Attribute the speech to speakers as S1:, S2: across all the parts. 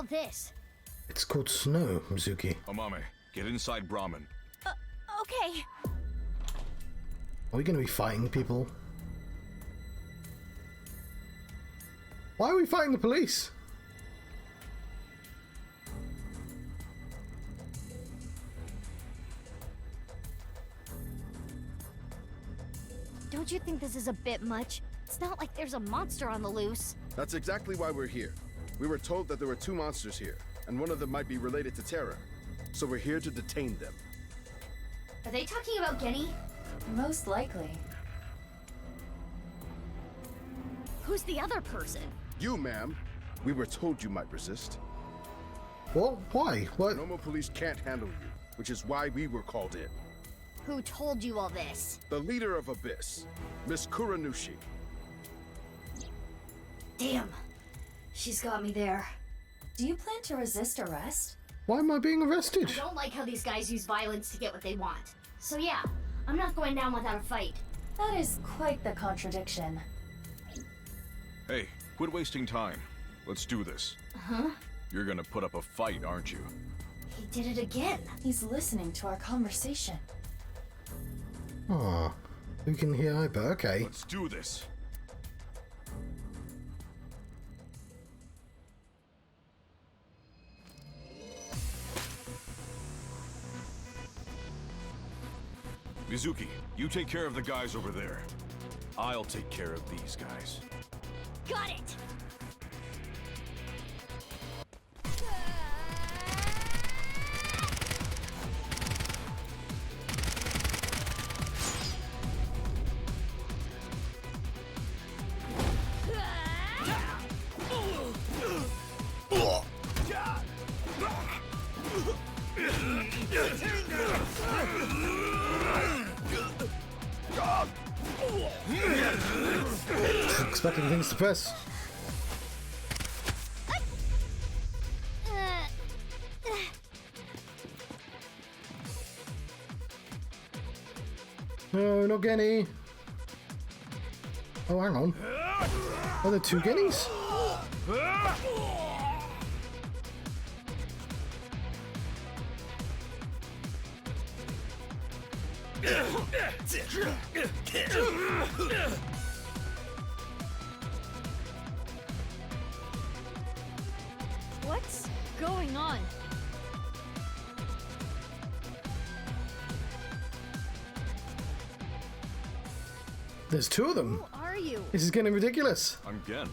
S1: all this?
S2: It's called snow, Mizuki.
S3: Amame, get inside Brahmin.
S1: Okay.
S2: Are we going to be fighting people? Why are we fighting the police?
S1: Don't you think this is a bit much? It's not like there's a monster on the loose.
S4: That's exactly why we're here. We were told that there were 2 monsters here, and one of them might be related to Terra. So we're here to detain them.
S1: Are they talking about Genny?
S5: Most likely.
S1: Who's the other person?
S4: You, ma'am. We were told you might resist.
S2: What? Why? What?
S4: Normal police can't handle you, which is why we were called in.
S1: Who told you all this?
S4: The leader of Abyss, Miss Kuranushi.
S1: Damn. She's got me there.
S5: Do you plan to resist arrest?
S2: Why am I being arrested?
S1: I don't like how these guys use violence to get what they want. So yeah, I'm not going down without a fight.
S5: That is quite the contradiction.
S3: Hey, quit wasting time. Let's do this.
S1: Huh?
S3: You're gonna put up a fight, aren't you?
S1: He did it again.
S5: He's listening to our conversation.
S2: Oh, we can hear Hyper. Okay.
S3: Let's do this. Mizuki, you take care of the guys over there. I'll take care of these guys.
S1: Got it!
S2: Expecting things to press. No, not Genny. Oh, hang on. Are there 2 Gennies?
S1: What's going on?
S2: There's 2 of them.
S1: Who are you?
S2: This is getting ridiculous.
S3: I'm Gen.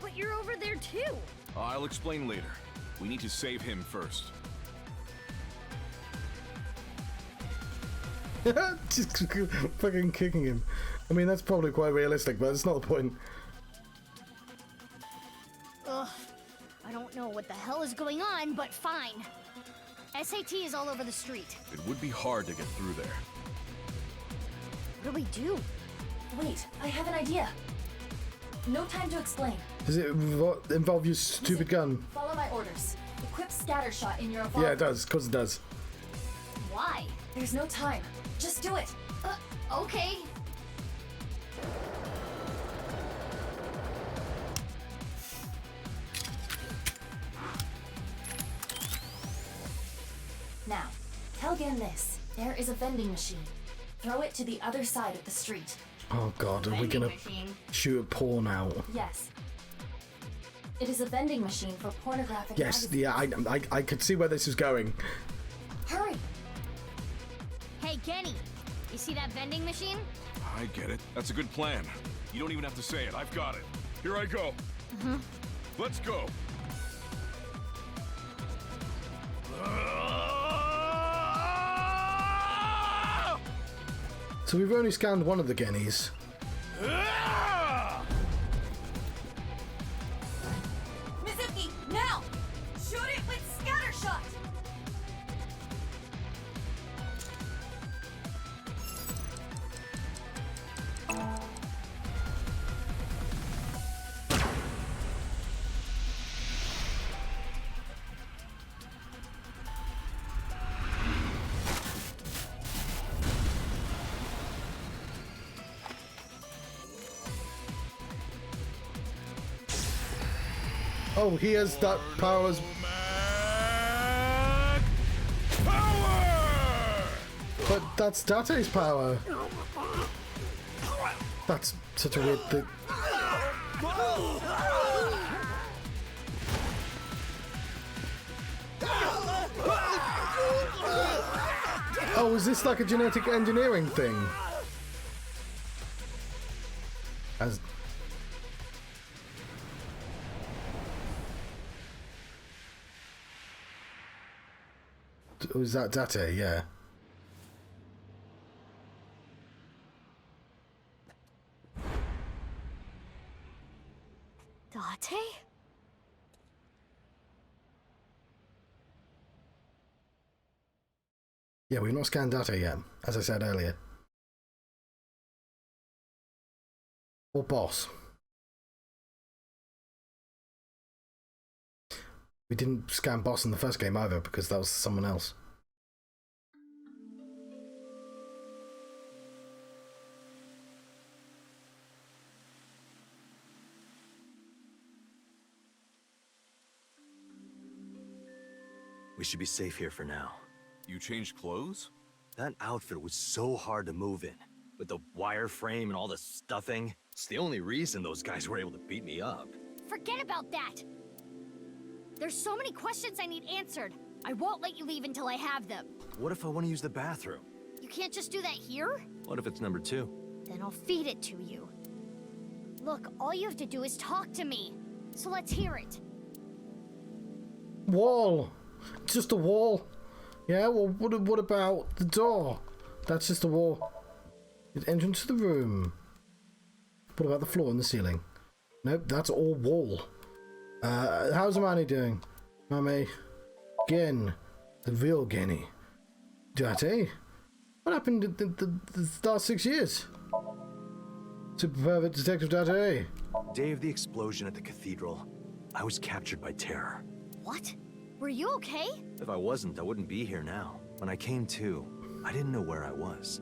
S1: But you're over there too.
S3: I'll explain later. We need to save him first.
S2: Just fucking kicking him. I mean, that's probably quite realistic, but it's not the point.
S1: Ugh. I don't know what the hell is going on, but fine. SAT is all over the street.
S3: It would be hard to get through there.
S1: What do we do?
S5: Wait, I have an idea. No time to explain.
S2: Does it involve your stupid gun?
S5: Follow my orders. Equip scatter shot in your evolver.
S2: Yeah, it does. Of course it does.
S1: Why?
S5: There's no time. Just do it.
S1: Okay.
S5: Now, tell Gen this. There is a vending machine. Throw it to the other side of the street.
S2: Oh god, are we gonna shoot a porn out?
S5: Yes. It is a vending machine for pornographic
S2: Yes,
S5: magazines.
S2: yeah, I could see where this is going.
S5: Hurry!
S1: Hey, Genny. You see that vending machine?
S3: I get it. That's a good plan. You don't even have to say it. I've got it. Here I go. Let's go.
S2: So we've only scanned one of the Gennies.
S5: Mizuki, now! Shoot it with scatter shot!
S2: Oh, he has that power as that's Date's power. That's such a weird thing. Oh, is this like a genetic engineering thing? As was that Date? Yeah.
S1: Date?
S2: Yeah, we've not scanned Date yet, as I said earlier. Or Boss. We didn't scan Boss in the first game either, because that was someone else.
S6: We should be safe here for now.
S3: You changed clothes?
S6: That outfit was so hard to move in. With the wireframe and all the stuffing. It's the only reason those guys were able to beat me up.
S1: Forget about that! There's so many questions I need answered. I won't let you leave until I have them.
S6: What if I want to use the bathroom?
S1: You can't just do that here?
S6: What if it's number 2?
S1: Then I'll feed it to you. Look, all you have to do is talk to me. So let's hear it.
S2: Wall! It's just a wall. Yeah, well, what about the door? That's just a wall. The entrance to the room. What about the floor and the ceiling? Nope, that's all wall. How's Mami doing? Mami? Gen. The real Genny. Date? What happened in the last 6 years? Super Private Detective Date.
S6: Day of the explosion at the cathedral, I was captured by terror.
S1: What? Were you okay?
S6: If I wasn't, I wouldn't be here now. When I came to, I didn't know where I was.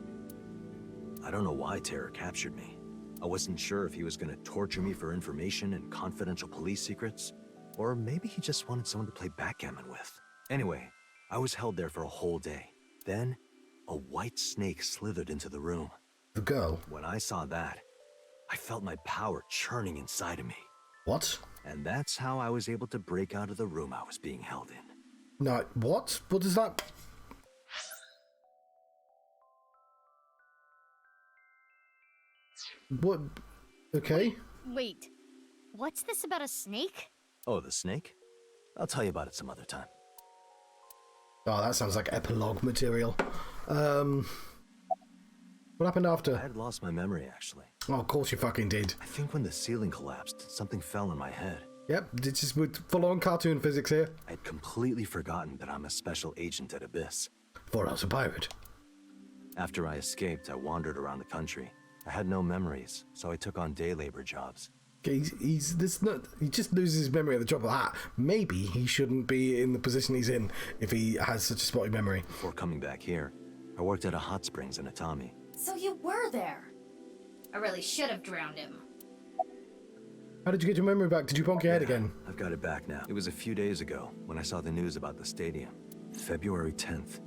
S6: I don't know why Terror captured me. I wasn't sure if he was going to torture me for information and confidential police secrets, or maybe he just wanted someone to play backgammon with. Anyway, I was held there for a whole day. Then, a white snake slithered into the room.
S2: The girl.
S6: When I saw that, I felt my power churning inside of me.
S2: What?
S6: And that's how I was able to break out of the room I was being held in.
S2: No, what? What does that... What? Okay.
S1: Wait. What's this about a snake?
S6: Oh, the snake? I'll tell you about it some other time.
S2: Oh, that sounds like epilogue material. What happened after?
S6: I had lost my memory, actually.
S2: Oh, of course you fucking did.
S6: I think when the ceiling collapsed, something fell on my head.
S2: Yep, it's just with full-on cartoon physics here.
S6: I'd completely forgotten that I'm a special agent at Abyss.
S2: Thought I was a pirate.
S6: After I escaped, I wandered around the country. I had no memories, so I took on day labor jobs.
S2: He just loses his memory at the drop of a hat. Maybe he shouldn't be in the position he's in if he has such a spotty memory.
S6: Before coming back here, I worked at a hot springs in Atami.
S5: So you were there.
S1: I really should have drowned him.
S2: How did you get your memory back? Did you bonk your head again?
S6: I've got it back now. It was a few days ago when I saw the news about the stadium. February 10th.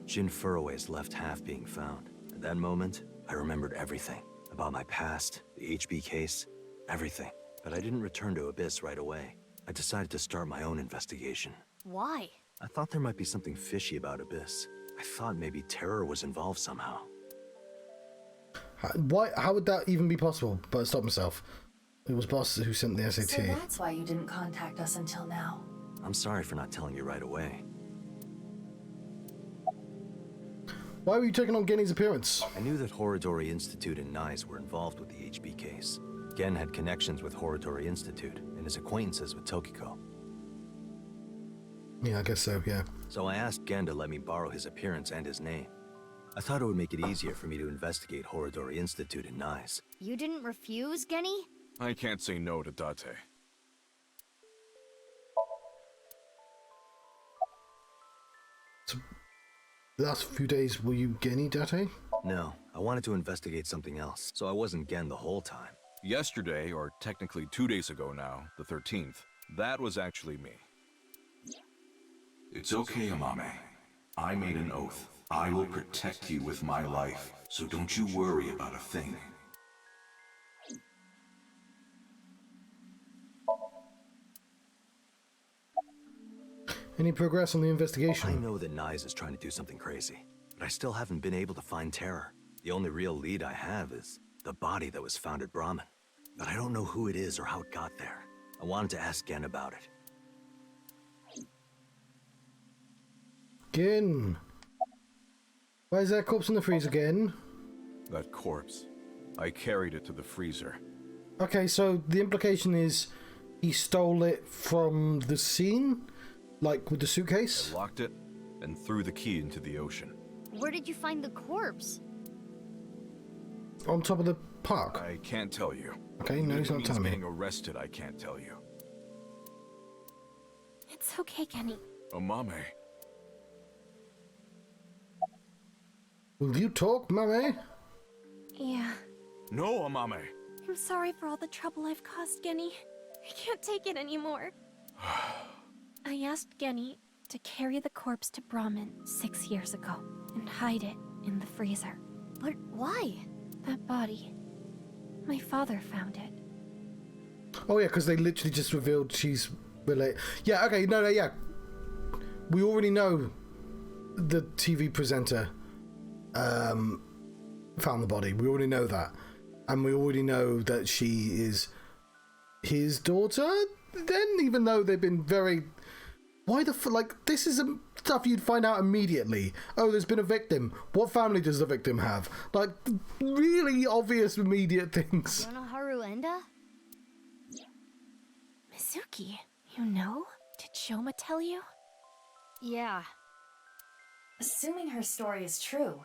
S6: Jin Furroway's left half being found. At that moment, I remembered everything. About my past, the HB case, everything. But I didn't return to Abyss right away. I decided to start my own investigation.
S1: Why?
S6: I thought there might be something fishy about Abyss. I thought maybe Terror was involved somehow.
S2: Why? How would that even be possible? But stop myself. It was Boss who sent the SAT.
S5: So that's why you didn't contact us until now.
S6: I'm sorry for not telling you right away.
S2: Why were you taking on Genny's appearance?
S6: I knew that Horodori Institute and NICE were involved with the HB case. Gen had connections with Horodori Institute and his acquaintances with Tokiko.
S2: Yeah, I guess so, yeah.
S6: So I asked Gen to let me borrow his appearance and his name. I thought it would make it easier for me to investigate Horodori Institute and NICE.
S1: You didn't refuse, Genny?
S3: I can't say no to Date.
S2: So, the last few days, were you Genny, Date?
S6: No, I wanted to investigate something else, so I wasn't Gen the whole time.
S3: Yesterday, or technically 2 days ago now, the 13th, that was actually me. It's okay, Amame. I made an oath.
S7: I will protect you with my life, so don't you worry about a thing.
S2: Any progress on the
S6: I
S2: investigation?
S6: know that Nyes is trying to do something crazy, but I still haven't been able to find Terror. The only real lead I have is the body that was found at Brahmin. But I don't know who it is or how it got there. I wanted to ask Gen about it.
S2: Gen. Why is that corpse in the freezer again?
S3: That corpse. I carried it to the freezer.
S2: Okay, so the implication is he stole it from the scene? Like with the suitcase?
S3: Locked it and threw the key into the ocean.
S1: Where did you find the corpse?
S2: On top of the park?
S3: I can't tell you.
S2: Okay, no, he's not telling me.
S3: Getting arrested, I can't tell you.
S8: It's okay, Kenny.
S3: Amame.
S2: Will you talk, Mame?
S8: Yeah.
S3: No, Amame.
S8: I'm sorry for all the trouble I've caused, Genny. I can't take it anymore. I asked Genny to carry the corpse to Brahmin 6 years ago and hide it in the freezer.
S1: But why?
S8: That body. My father found it.
S2: Oh yeah, because they literally just revealed she's related. Yeah, okay, no, yeah. We already know the TV presenter found the body. We already know that. And we already know that she is his daughter then, even though they've been very... Why the like, this is stuff you'd find out immediately. Oh, there's been a victim. What family does the victim have? Like, really obvious immediate things.
S1: Yonoharu Enda?
S8: Mizuki, you know? Did Shoma tell you?
S1: Yeah.
S5: Assuming her story is true,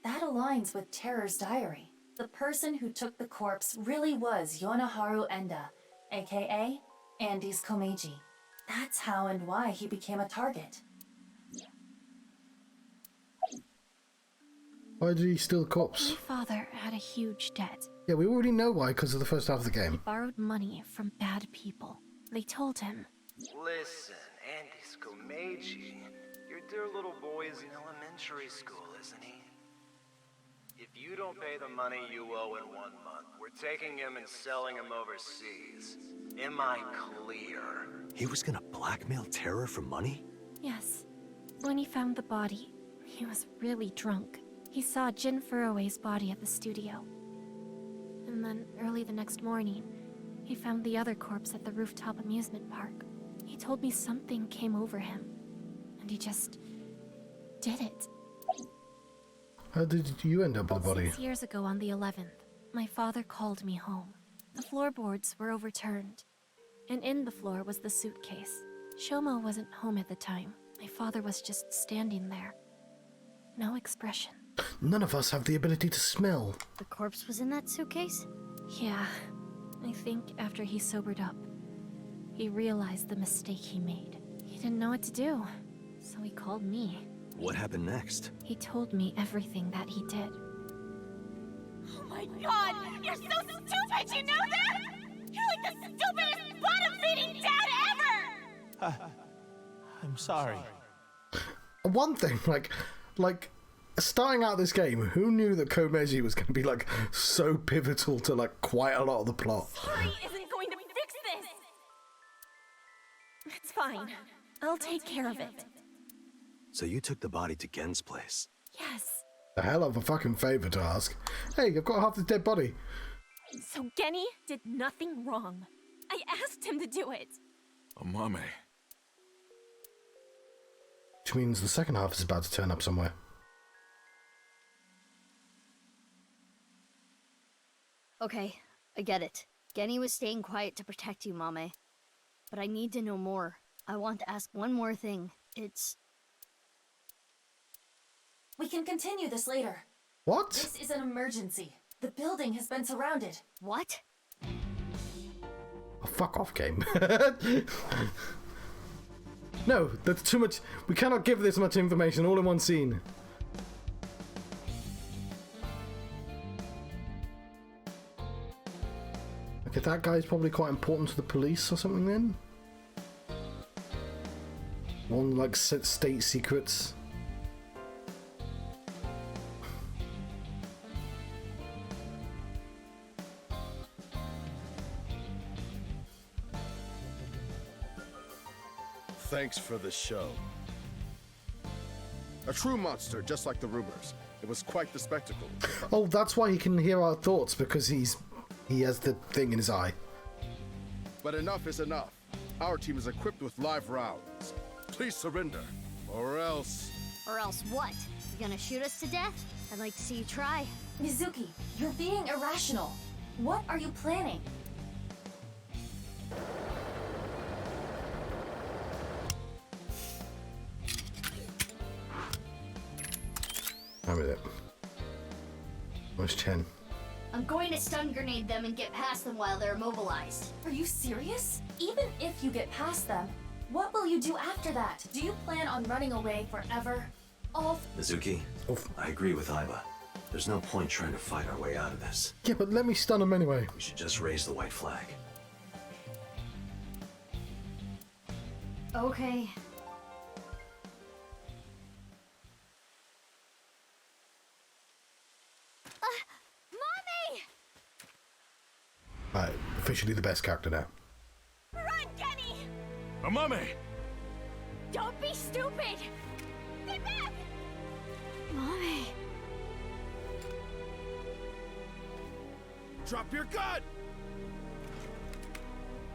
S5: that aligns with Terror's diary. The person who took the corpse really was Yonoharu Enda, aka Andy's Komeiji. That's how and why he became a target.
S2: Why did he steal the
S8: My
S2: corpse?
S8: father had a huge debt.
S2: Yeah, we already know why, because of the first half of the
S8: He
S2: game.
S8: borrowed money from bad people. They told him,
S9: Listen, Andy's Komeiji. Your dear little boy is in elementary school, isn't he? If you don't pay the money you owe in 1 month, we're taking him and selling him overseas. Am I clear?
S6: He was gonna blackmail Terror for money?
S8: yes. When he found the body, he was really drunk. He saw Jin Furue's body at the studio. And then, early the next morning, he found the other corpse at the rooftop amusement park. He told me something came over him, and he just did it.
S2: How did you end up with the body?
S8: 6 years ago on the 11th, my father called me home. The floorboards were overturned, and in the floor was the suitcase. Shoma wasn't home at the time. My father was just standing there. No expression.
S2: None of us have the ability to smell.
S1: The corpse was in that suitcase?
S8: Yeah, I think after he sobered up, he realized the mistake he made. He didn't know what to do, so he called me.
S6: What happened next?
S8: He told me everything that he did.
S10: Oh my god! You're so stupid, you know that? You're like the stupidest bottom-feeding dad ever!
S11: I'm sorry.
S2: One thing, like starting out this game, who knew that Komeiji was going to be like so pivotal to like quite a lot of the plot?
S10: Sorry isn't going to fix this!
S8: It's fine. I'll take care of it.
S6: So you took the body to Gen's place?
S8: Yes.
S2: A hell of a fucking favor to ask. Hey, I've got half the dead body.
S8: So Genny did nothing wrong. I asked him to do it.
S3: Amame.
S2: Which means the second half is about to turn up somewhere.
S1: Okay, I get it. Genny was staying quiet to protect you, Mame. But I need to know more. I want to ask one more thing. It's...
S5: We can continue this later.
S2: What?
S5: This is an emergency. The building has been surrounded.
S1: What?
S2: Oh, fuck off, game. No, that's too much. We cannot give this much information all in one scene. Okay, that guy's probably quite important to the police or something then. One like state secrets.
S4: Thanks for the show. A true monster, just like the rumors. It was quite the spectacle.
S2: Oh, that's why he can hear our thoughts, because he has the thing in his eye.
S4: But enough is enough. Our team is equipped with live rounds. Please surrender, or else...
S1: Or else what? You gonna shoot us to death? I'd like to see you try.
S5: Mizuki, you're being irrational. What are you planning?
S2: How is it? Where's Chen?
S1: I'm going to stun grenade them and get past them while they're immobilized.
S5: Are you serious? Even if you get past them, what will you do after that? Do you plan on running away forever?
S6: Mizuki, I agree with Iba. There's no point trying to fight our way out of this.
S2: Yeah, but let me stun him anyway.
S6: We should just raise the white flag.
S1: Okay. Mommy!
S2: Right, officially the best character now.
S10: Run, Kenny!
S3: Amame!
S10: Don't be stupid! Stay back!
S1: Mommy!
S4: Drop your gun!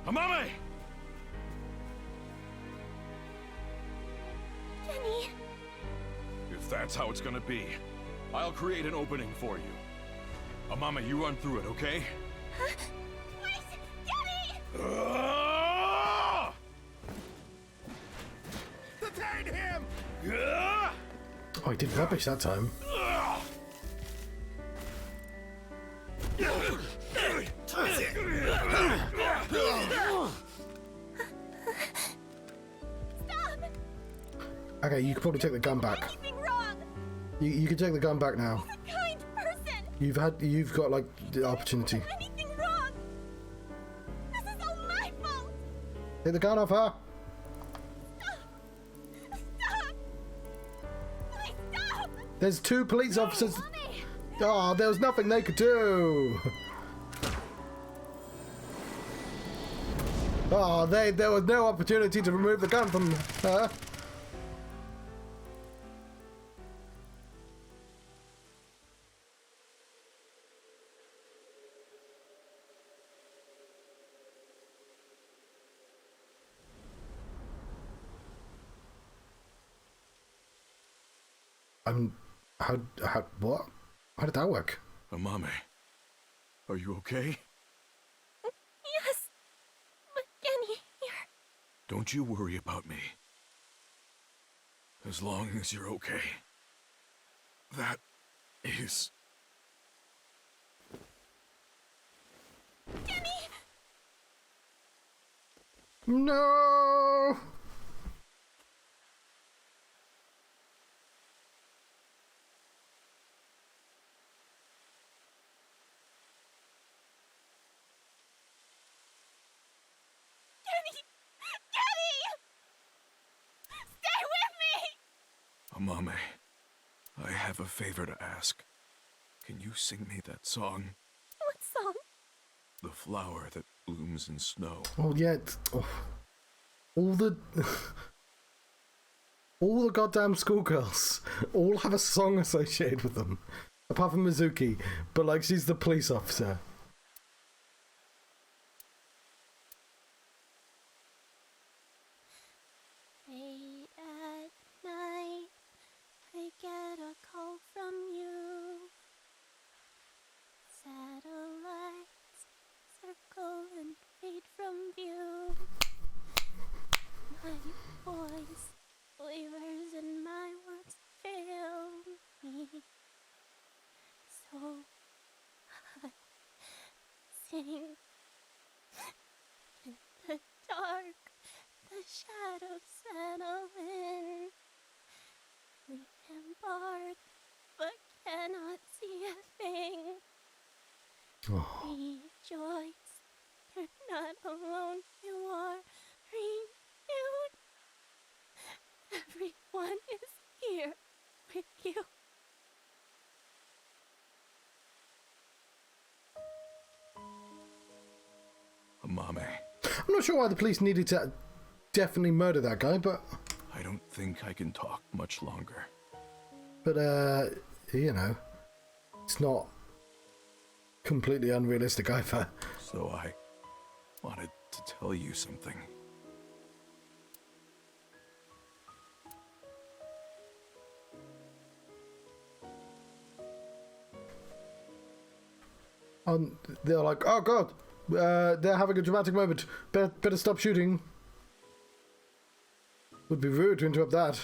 S3: Amame!
S10: Kenny!
S3: If that's how it's gonna be, I'll create an opening for you. Amame, you run through it, okay?
S10: Huh? Wait! Kenny!
S4: Detain him!
S2: Oh, he did rubbish that time.
S10: Stop!
S2: Okay, you can probably take the gun back.
S10: Anything wrong?
S2: You can take the gun back now.
S10: He's a kind person!
S2: You've got like the opportunity.
S10: Anything wrong? This is all my fault!
S2: Take the gun off her.
S10: Stop! Please stop!
S2: There's two police officers. Oh, there was nothing they could do. Oh, there was no opportunity to remove the gun from her. What? How did that work?
S3: Amame, are you okay?
S8: Yes. But Kenny, here.
S3: Don't you worry about me. As long as you're okay. That is...
S10: Kenny!
S2: No!
S3: Amame, I have a favor to ask. Can you sing me that song?
S8: What song?
S3: The flower that blooms in snow.
S2: Oh yeah. All the all the goddamn schoolgirls all have a song associated with them, apart from Mizuki. But like, she's the police officer.
S8: Late at night, I get a call from you. Satellites circle and fade from view. My voice wavers and my words fail me. So I sing in the dark. The shadows settle in. We embark, but cannot see a thing.
S2: Oh.
S8: Rejoice, you're not alone. You are renewed. Everyone is here with you.
S3: Amame.
S2: I'm not sure why the police needed to definitely murder that guy, but...
S3: I don't think I can talk much longer.
S2: But, you know, it's not completely unrealistic either.
S3: So I wanted to tell you something.
S2: They're like, oh god, they're having a dramatic moment. Better stop shooting. Would be rude to interrupt that.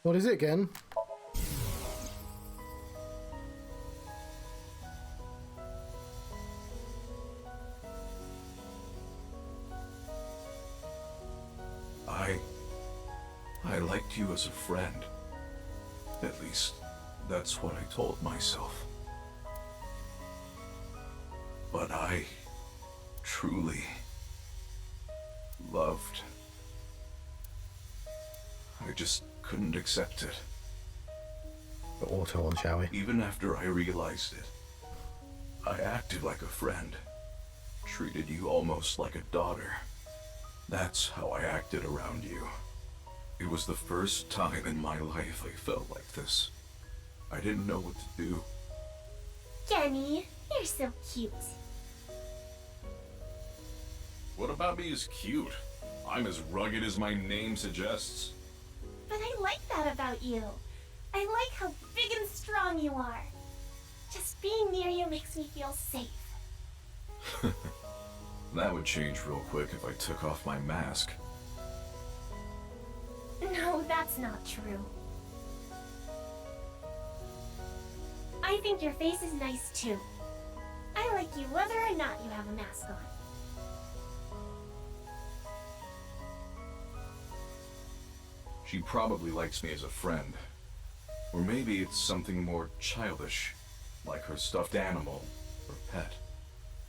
S2: What is it again?
S3: I liked you as a friend. At least, that's what I told myself. But I truly loved. I just couldn't accept it.
S2: The auto on, shall we?
S3: Even after I realized it, I acted like a friend. Treated you almost like a daughter. That's how I acted around you. It was the first time in my life I felt like this. I didn't know what to do.
S10: Kenny, you're so cute.
S3: What about me is cute? I'm as rugged as my name suggests.
S10: But I like that about you. I like how big and strong you are. Just being near you makes me feel safe.
S3: That would change real quick if I took off my mask.
S10: No, that's not true. I think your face is nice too. I like you whether or not you have a mask on.
S3: She probably likes me as a friend. Or maybe it's something more childish, like her stuffed animal or pet.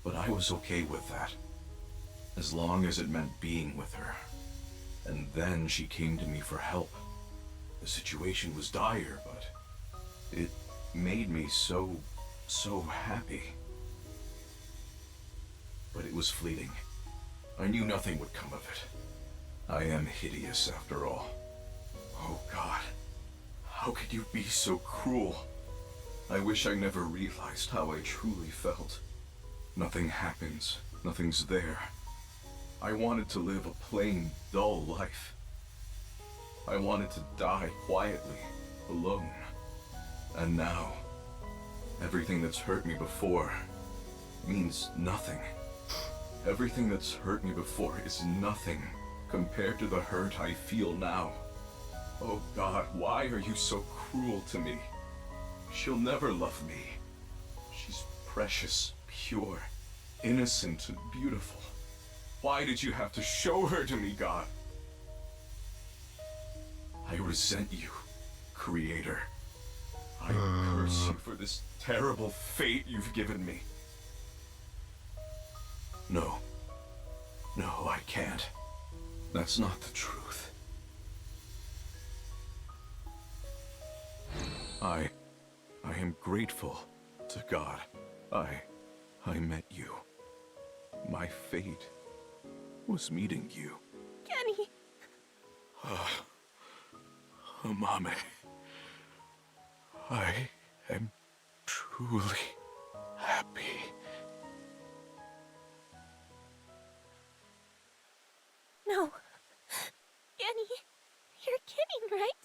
S3: But I was okay with that, as long as it meant being with her. And then she came to me for help. The situation was dire, but it made me so happy. But it was fleeting. I knew nothing would come of it. I am hideous after all. Oh God, how could you be so cruel? I wish I never realized how I truly felt. Nothing happens, nothing's there. I wanted to live a plain, dull life. I wanted to die quietly, alone. And now, everything that's hurt me before means nothing. Everything that's hurt me before is nothing compared to the hurt I feel now. Oh God, why are you so cruel to me? She'll never love me. She's precious, pure, innocent, and beautiful. Why did you have to show her to me, God? I resent you, Creator. I curse you for this terrible fate you've given me. No, I can't. That's not the truth. I am grateful to God. I met you. My fate was meeting you.
S10: Kenny!
S3: Mame. I am truly happy.
S10: No. Kenny, you're kidding, right?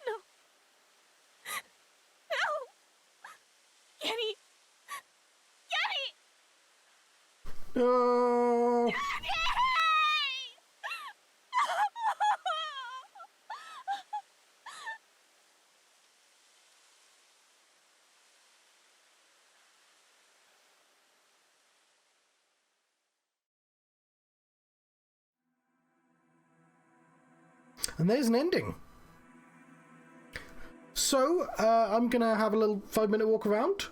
S10: No. No! Kenny! Kenny!
S2: No!
S10: Kenny!
S2: And there's an ending. So, I'm going to have a little 5-minute walk around.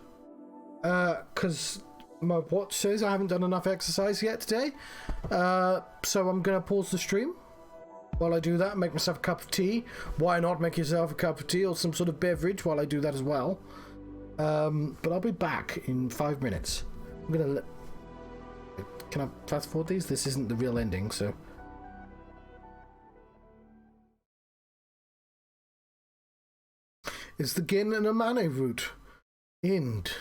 S2: Because my watch says I haven't done enough exercise yet today. So I'm going to pause the stream. While I do that, make myself a cup of tea. Why not make yourself a cup of tea or some sort of beverage while I do that as well? But I'll be back in 5 minutes. I'm going to Can I fast forward these? This isn't the real ending, so... It's the Gin and Amane route. End.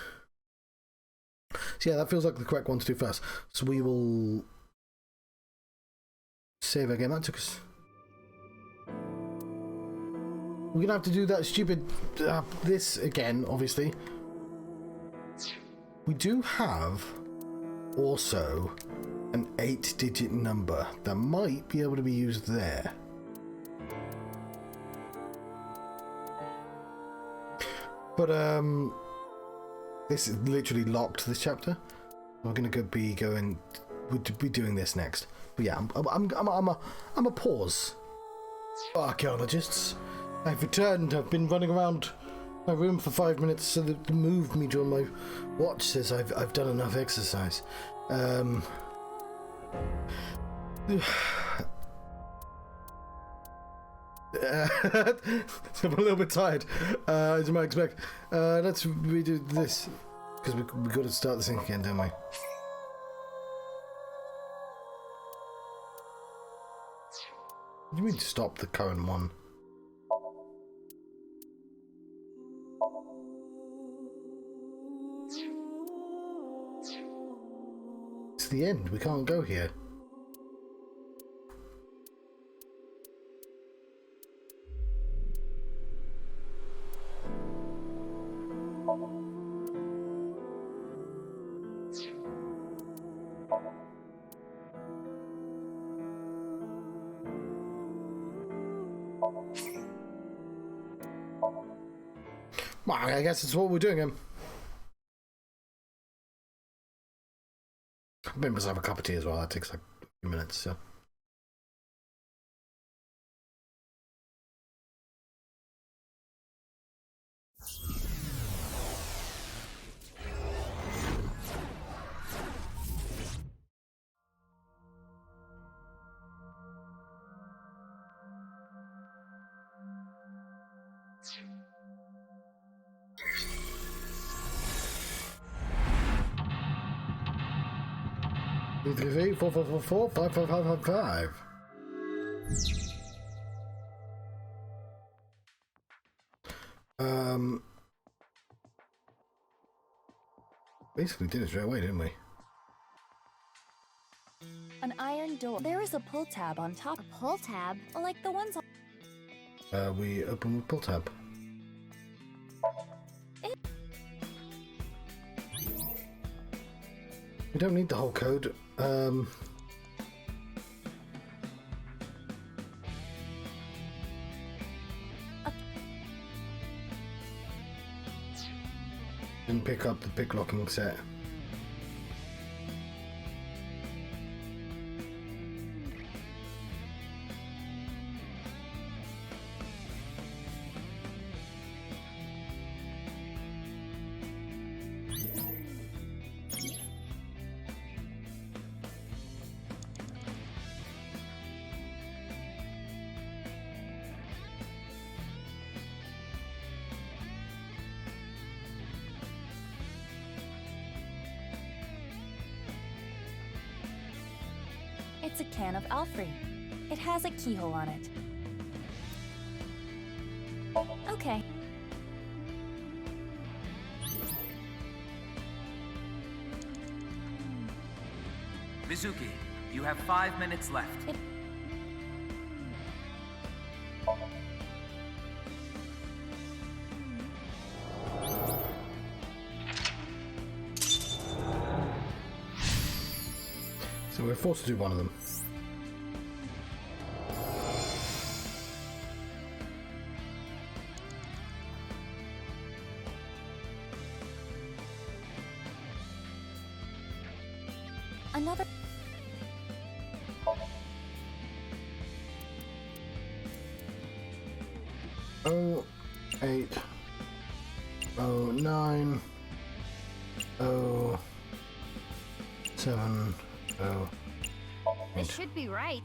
S2: So yeah, that feels like the correct one to do first. So we will... save again. That took us... We're gonna have to do that stupid... this again, obviously. We do have... also... an 8-digit number that might be able to be used there. But this is literally locked, this chapter. We're gonna be doing this next. But yeah, I'm a pause. Archaeologists, I've returned. I've been running around my room for 5 minutes, so they moved me during my watch says I've done enough exercise. I'm a little bit tired, as you might expect. Let's redo this, because we got to start this thing again, don't we? What do you mean stop the current one? It's the end. We can't go here. Well, I guess that's what we're doing. I made myself a cup of tea as well. That takes like a few minutes, so. Three, 4, 4, 4, 4, 5, 5, 5, 5, 5. Basically did it straight away, didn't we?
S5: An iron door. There is a pull tab on top.
S1: A pull tab?
S5: Like the ones on...
S2: We open with pull tab. We don't need the whole code. Didn't pick up the pick locking set.
S5: It's a can of Alfrey. It has a keyhole on it. Okay.
S12: Mizuki, you have 5 minutes left.
S2: So we're forced to do one of them.
S5: Another...
S2: Oh, 8, oh, 9, oh, 7, oh.
S1: This should be right.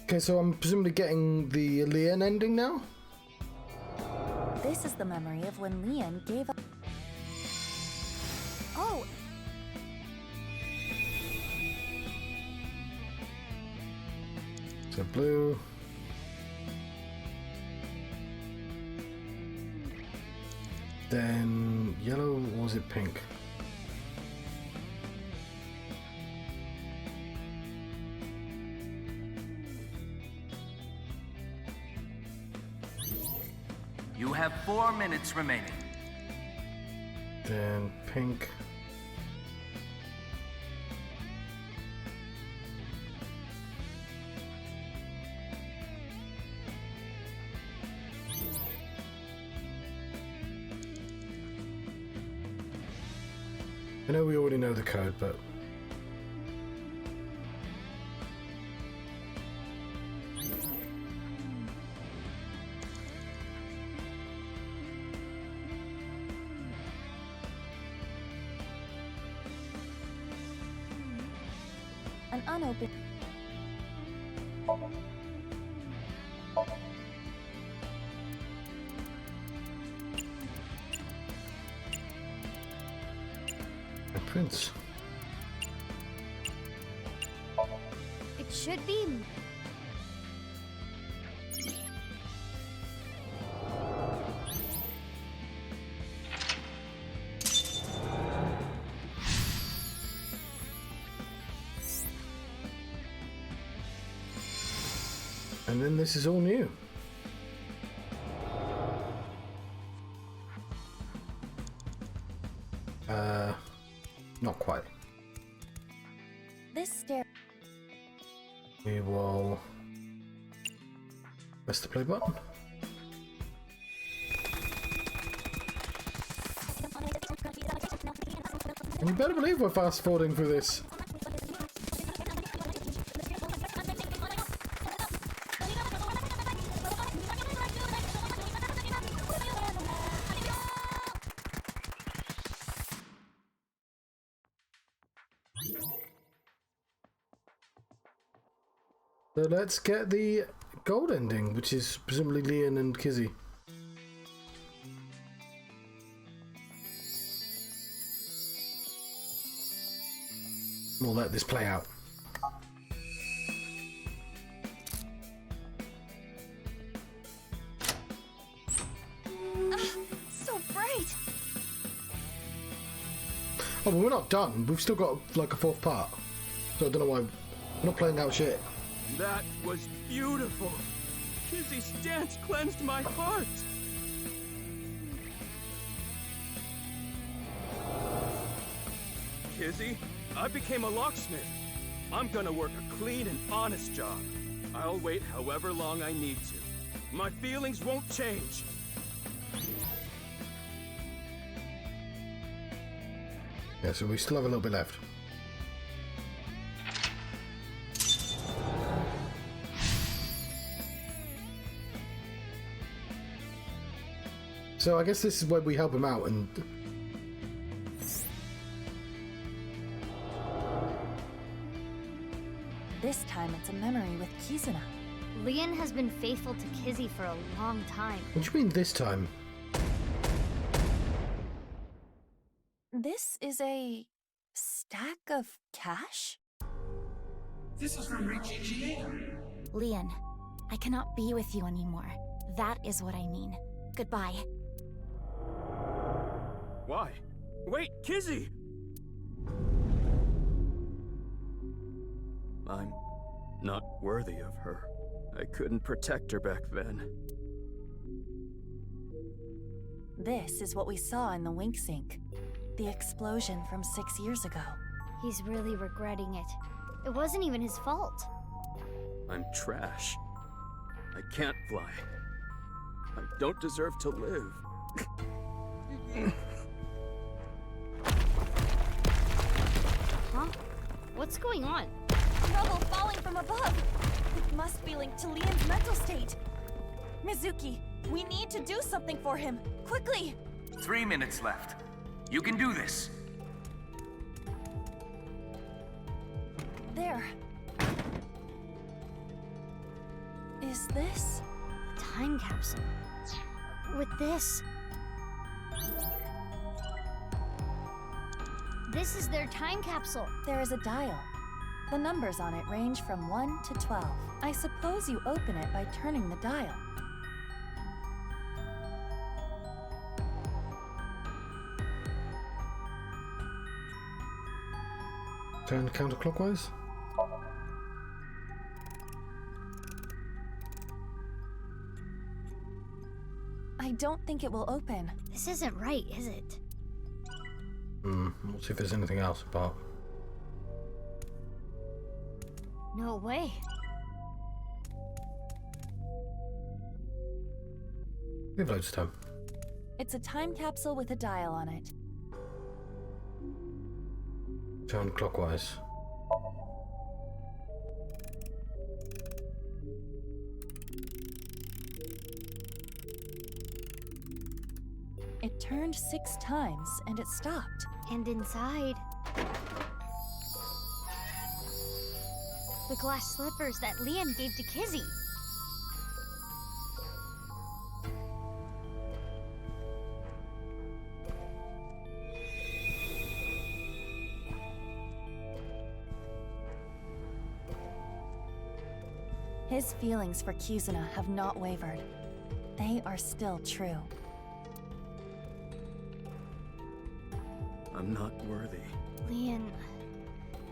S2: Okay, so I'm presumably getting the Lien ending now?
S5: This is the memory of when Lien gave up.
S1: Oh,
S2: So blue. Then yellow, or was it pink?
S12: You have 4 minutes remaining.
S2: Then pink. I know we already know the code, but
S5: An unopened.
S2: a prince.
S1: it should be.
S2: And then this is all new. Not quite.
S5: This stair.
S2: We will press the play button. And you better believe we're fast forwarding through this. So let's get the gold ending, which is presumably Lien and Kizzy. We'll let this play out.
S5: So bright!
S2: Oh, but we're not done. We've still got like a fourth part. So I don't know why we're not playing out shit.
S13: That was beautiful. Kizzy's dance cleansed my heart. Kizzy, I became a locksmith. I'm gonna work a clean and honest job. I'll wait however long I need to. My feelings won't change.
S2: Yeah, so we still have a little bit left. So I guess this is where we help him out and...
S5: This time it's a memory with Kizuna.
S1: Lien has been faithful to Kizzy for a long time.
S2: What do you mean this time?
S5: This is a stack of cash?
S14: This is from GGA.
S15: Lien, I cannot be with you anymore. That is what I mean. Goodbye.
S13: Why? Wait, Kizzy! I'm not worthy of her. I couldn't protect her back then.
S5: This is what we saw in the wink sink. The explosion from 6 years ago.
S1: He's really regretting it. It wasn't even his fault.
S13: I'm trash. I can't fly. I don't deserve to live.
S1: Huh? What's going on?
S5: Rubble falling from above! It must be linked to Lien's mental state. Mizuki, we need to do something for him. Quickly!
S12: 3 minutes left. You can do this.
S5: There. Is this?
S1: Time capsule. With this. This is their time capsule.
S5: There is a dial. The numbers on it range from 1 to 12. I suppose you open it by turning the dial.
S2: Turn counterclockwise.
S5: I don't think it will open.
S1: This isn't right, is it?
S2: We'll see if there's anything else apart.
S1: No way.
S2: We have loads of time.
S5: It's a time capsule with a dial on it.
S2: Turn clockwise.
S5: It turned 6 times and it stopped.
S1: And inside... the glass slippers that Lien gave to Kizzy.
S5: His feelings for Kizuna have not wavered. They are still true.
S13: I'm not worthy.
S1: Lien,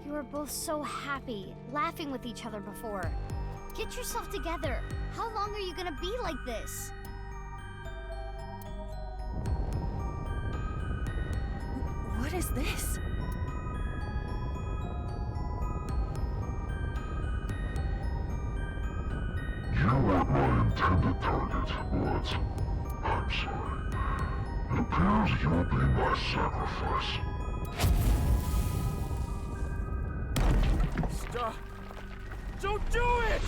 S1: you were both so happy, laughing with each other before. Get yourself together. How long are you gonna be like this?
S5: What is this?
S16: You weren't my intended target, but I'm sorry. It appears you'll be my sacrifice.
S13: Stop! Don't do it!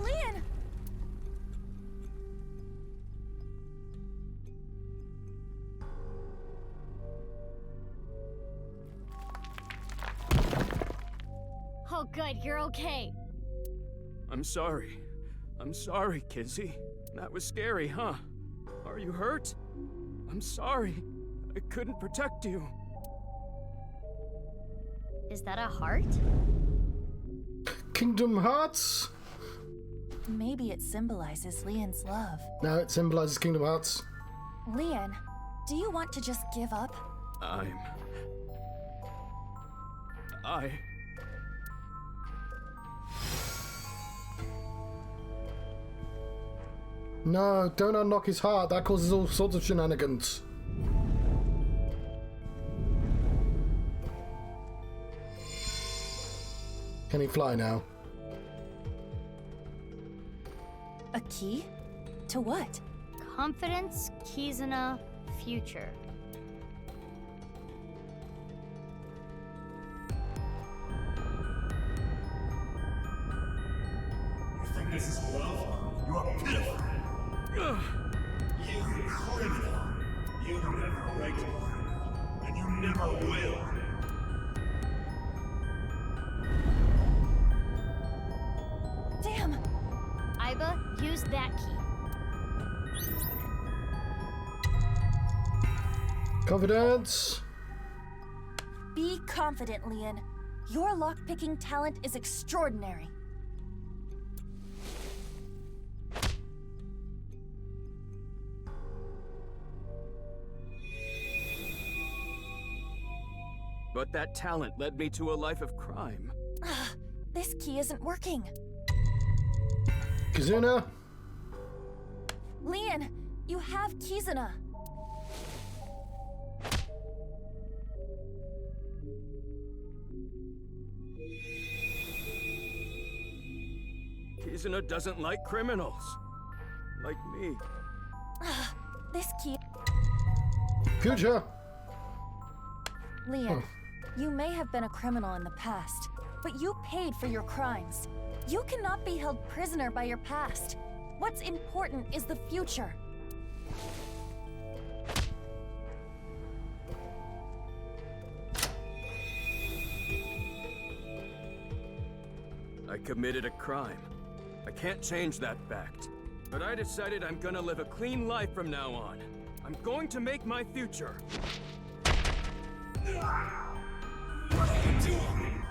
S5: Lien!
S1: Oh good, you're okay.
S13: I'm sorry. I'm sorry, Kizzy. That was scary, huh? Are you hurt? I'm sorry. I couldn't protect you.
S1: Is that a heart?
S2: Kingdom Hearts?
S5: Maybe it symbolizes Lien's love.
S2: No, it symbolizes Kingdom Hearts.
S5: Lien, do you want to just give up?
S2: No, don't unlock his heart. That causes all sorts of shenanigans. Can he fly now?
S5: A key? To what?
S1: Confidence, Kizuna, future.
S14: You think this is love? You are pitiful. You criminal. You never raped one, and you never will.
S5: Damn!
S1: Iva, use that key.
S2: Confidence!
S5: Be confident, Lien. Your lockpicking talent is extraordinary.
S13: But that talent led me to a life of crime.
S5: This key isn't working.
S2: Kizuna?
S5: Lien, you have Kizuna.
S13: Kizuna doesn't like criminals. Like me.
S5: This key...
S2: Future!
S5: Lien, you may have been a criminal in the past, but you paid for your crimes. You cannot be held prisoner by your past. What's important is the future.
S13: I committed a crime. I can't change that fact. But I decided I'm gonna live a clean life from now on. I'm going to make my future.
S14: What are you doing?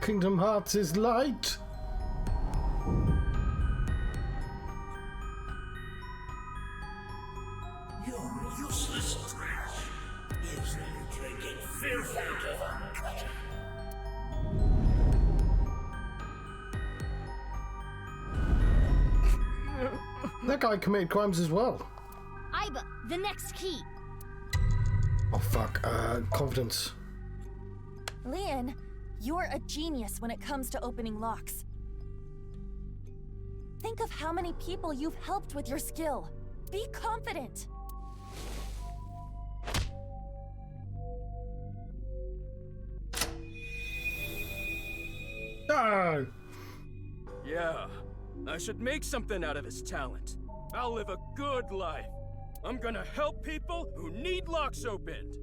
S2: Kingdom Hearts is light.
S14: You're a useless trash. Usually drinking filth out of uncut.
S2: That guy committed crimes as well.
S1: Iba, the next key.
S2: Oh fuck, confidence.
S15: Lien, you're a genius when it comes to opening locks. Think of how many people you've helped with your skill. Be confident.
S2: Oh!
S13: Yeah, I should make something out of his talent. I'll live a good life. I'm gonna help people who need locks opened.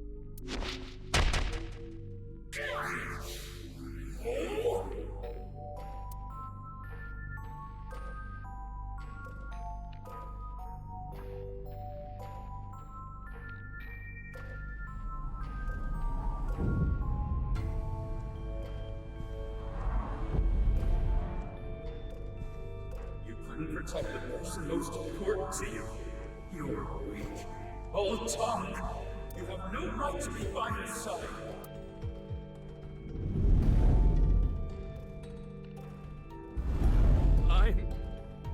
S14: You couldn't protect the person most important to you. You're weak. All talk. You have no right to be by his side.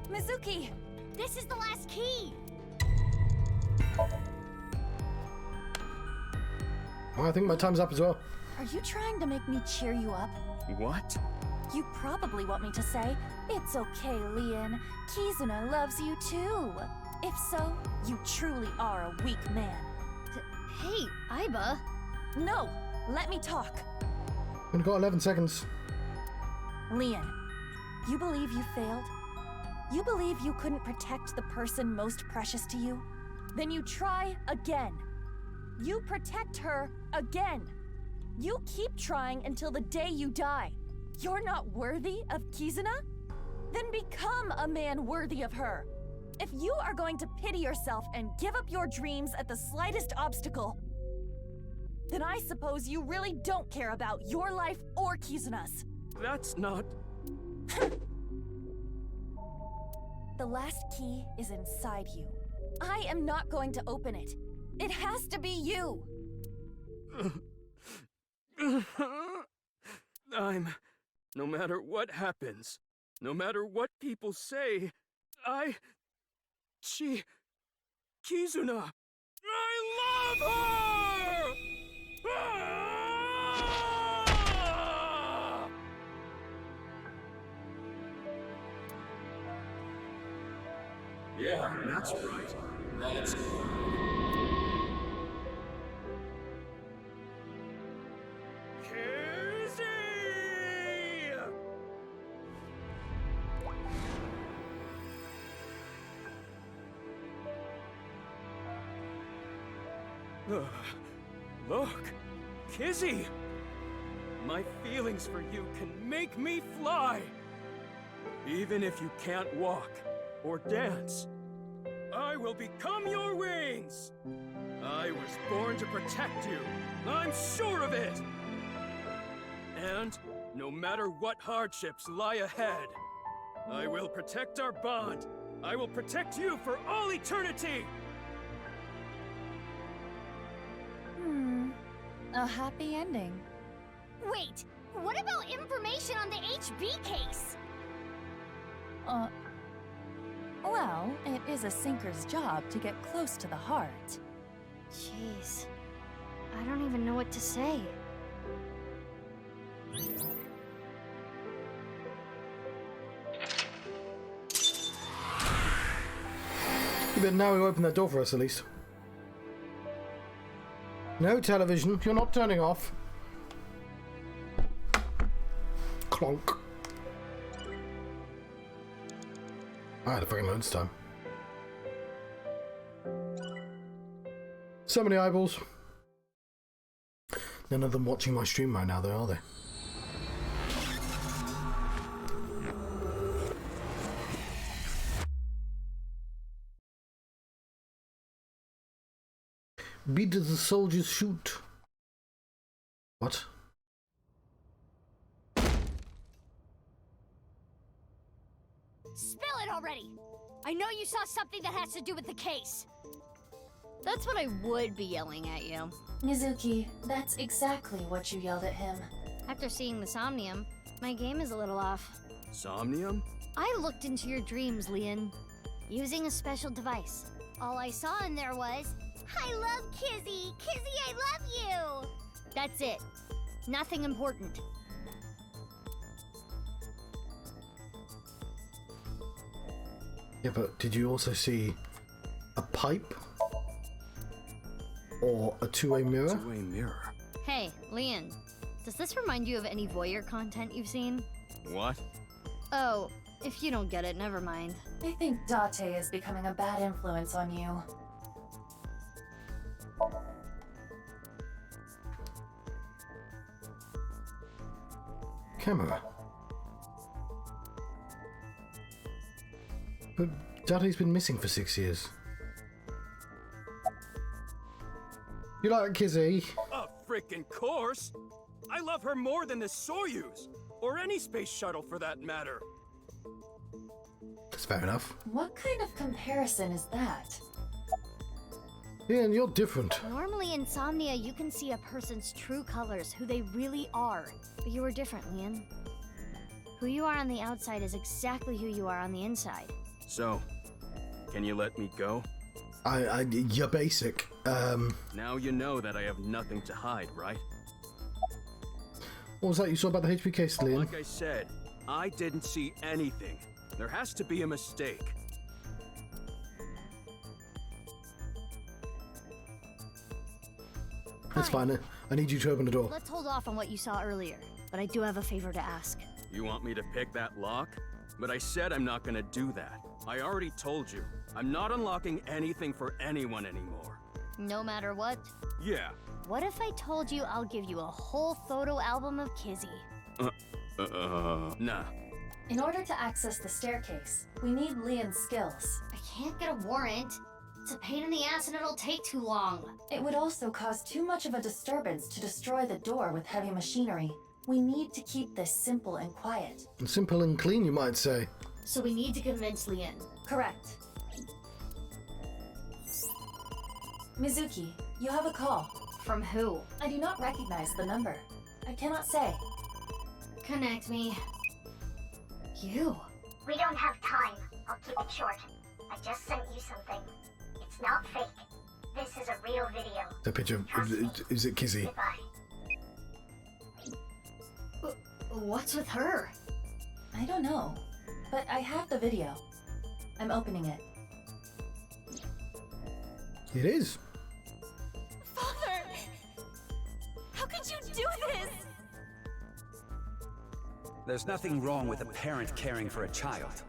S15: Mizuki!
S1: This is the last key!
S2: Well, I think my time's up as well.
S15: Are you trying to make me cheer you up?
S13: What?
S15: You probably want me to say, "It's okay, Lien. Kizuna loves you too." If so, you truly are a weak man.
S1: Hey, Iba.
S15: No! Let me talk.
S2: We've got 11 seconds.
S15: Lien, you believe you failed? You believe you couldn't protect the person most precious to you? Then you try again. You protect her again. You keep trying until the day you die. You're not worthy of Kizuna? Then become a man worthy of her. If you are going to pity yourself and give up your dreams at the slightest obstacle, then I suppose you really don't care about your life or Kizuna's.
S13: That's not...
S15: The last key is inside you. I am not going to open it. It has to be you!
S13: No matter what happens, no matter what people say, Kizuna, I love her! Ah!
S14: Yeah, that's right. That's good.
S13: Look, Kizzy! My feelings for you can make me fly! Even if you can't walk or dance, I will become your wings! I was born to protect you, I'm sure of it! And no matter what hardships lie ahead, I will protect our bond. I will protect you for all eternity!
S15: A happy ending.
S1: Wait, what about information on the HB case?
S15: Well, it is a sinker's job to get close to the heart.
S1: Jeez, I don't even know what to say.
S2: But now you open that door for us at least. No television, you're not turning off. Clonk. I had a fucking loads time. So many eyeballs. None of them watching my stream right now though, are they? Bid the soldiers shoot. What?
S1: Spill it already! I know you saw something that has to do with the case. That's what I would be yelling at you.
S5: Mizuki, that's exactly what you yelled at him.
S1: After seeing the Somnium, my game is a little off.
S13: Somnium?
S1: I looked into your dreams, Lien, using a special device. All I saw in there was, I love Kizzy! Kizzy, I love you! That's it. Nothing important.
S2: Yeah, but did you also see a pipe? Or a two-way mirror?
S13: Two-way mirror.
S1: Hey, Lien, does this remind you of any voyeur content you've seen?
S13: What?
S1: Oh, if you don't get it, never mind.
S5: I think Date is becoming a bad influence on you.
S2: Camera. But Date's been missing for 6 years. You like Kizzy?
S13: A freaking course! I love her more than the Soyuz, or any space shuttle for that matter.
S2: That's fair enough.
S5: What kind of comparison is that?
S2: Yeah, and you're different.
S1: Normally in Insomnia, you can see a person's true colors, who they really are. But you were different, Lien. Who you are on the outside is exactly who you are on the inside.
S13: So, can you let me go?
S2: You're basic.
S13: Now you know that I have nothing to hide, right?
S2: What was that you saw about the HP case, Lien?
S13: Like I said, I didn't see anything. There has to be a mistake.
S2: That's fine. I need you to open the door.
S1: Let's hold off on what you saw earlier, but I do have a favor to ask.
S13: You want me to pick that lock? But I said I'm not gonna do that. I already told you. I'm not unlocking anything for anyone anymore.
S1: No matter what?
S13: Yeah.
S1: What if I told you I'll give you a whole photo album of Kizzy?
S13: Nah.
S5: In order to access the staircase, we need Lien's skills.
S1: I can't get a warrant. It's a pain in the ass and it'll take too long.
S5: It would also cause too much of a disturbance to destroy the door with heavy machinery. We need to keep this simple and quiet.
S2: Simple and clean, you might say.
S1: So we need to convince Lien.
S5: Correct. Mizuki, you have a call.
S1: From who?
S5: I do not recognize the number. I cannot say.
S1: Connect me. You.
S17: We don't have time. I'll keep it short. I just sent you something. It's not fake. This is a real video.
S2: The picture, is it Kizzy?
S17: Goodbye.
S1: What's with her?
S5: I don't know, but I have the video. I'm opening it.
S2: It is.
S10: Father! How could you do this?
S18: There's nothing wrong with a parent caring for a child.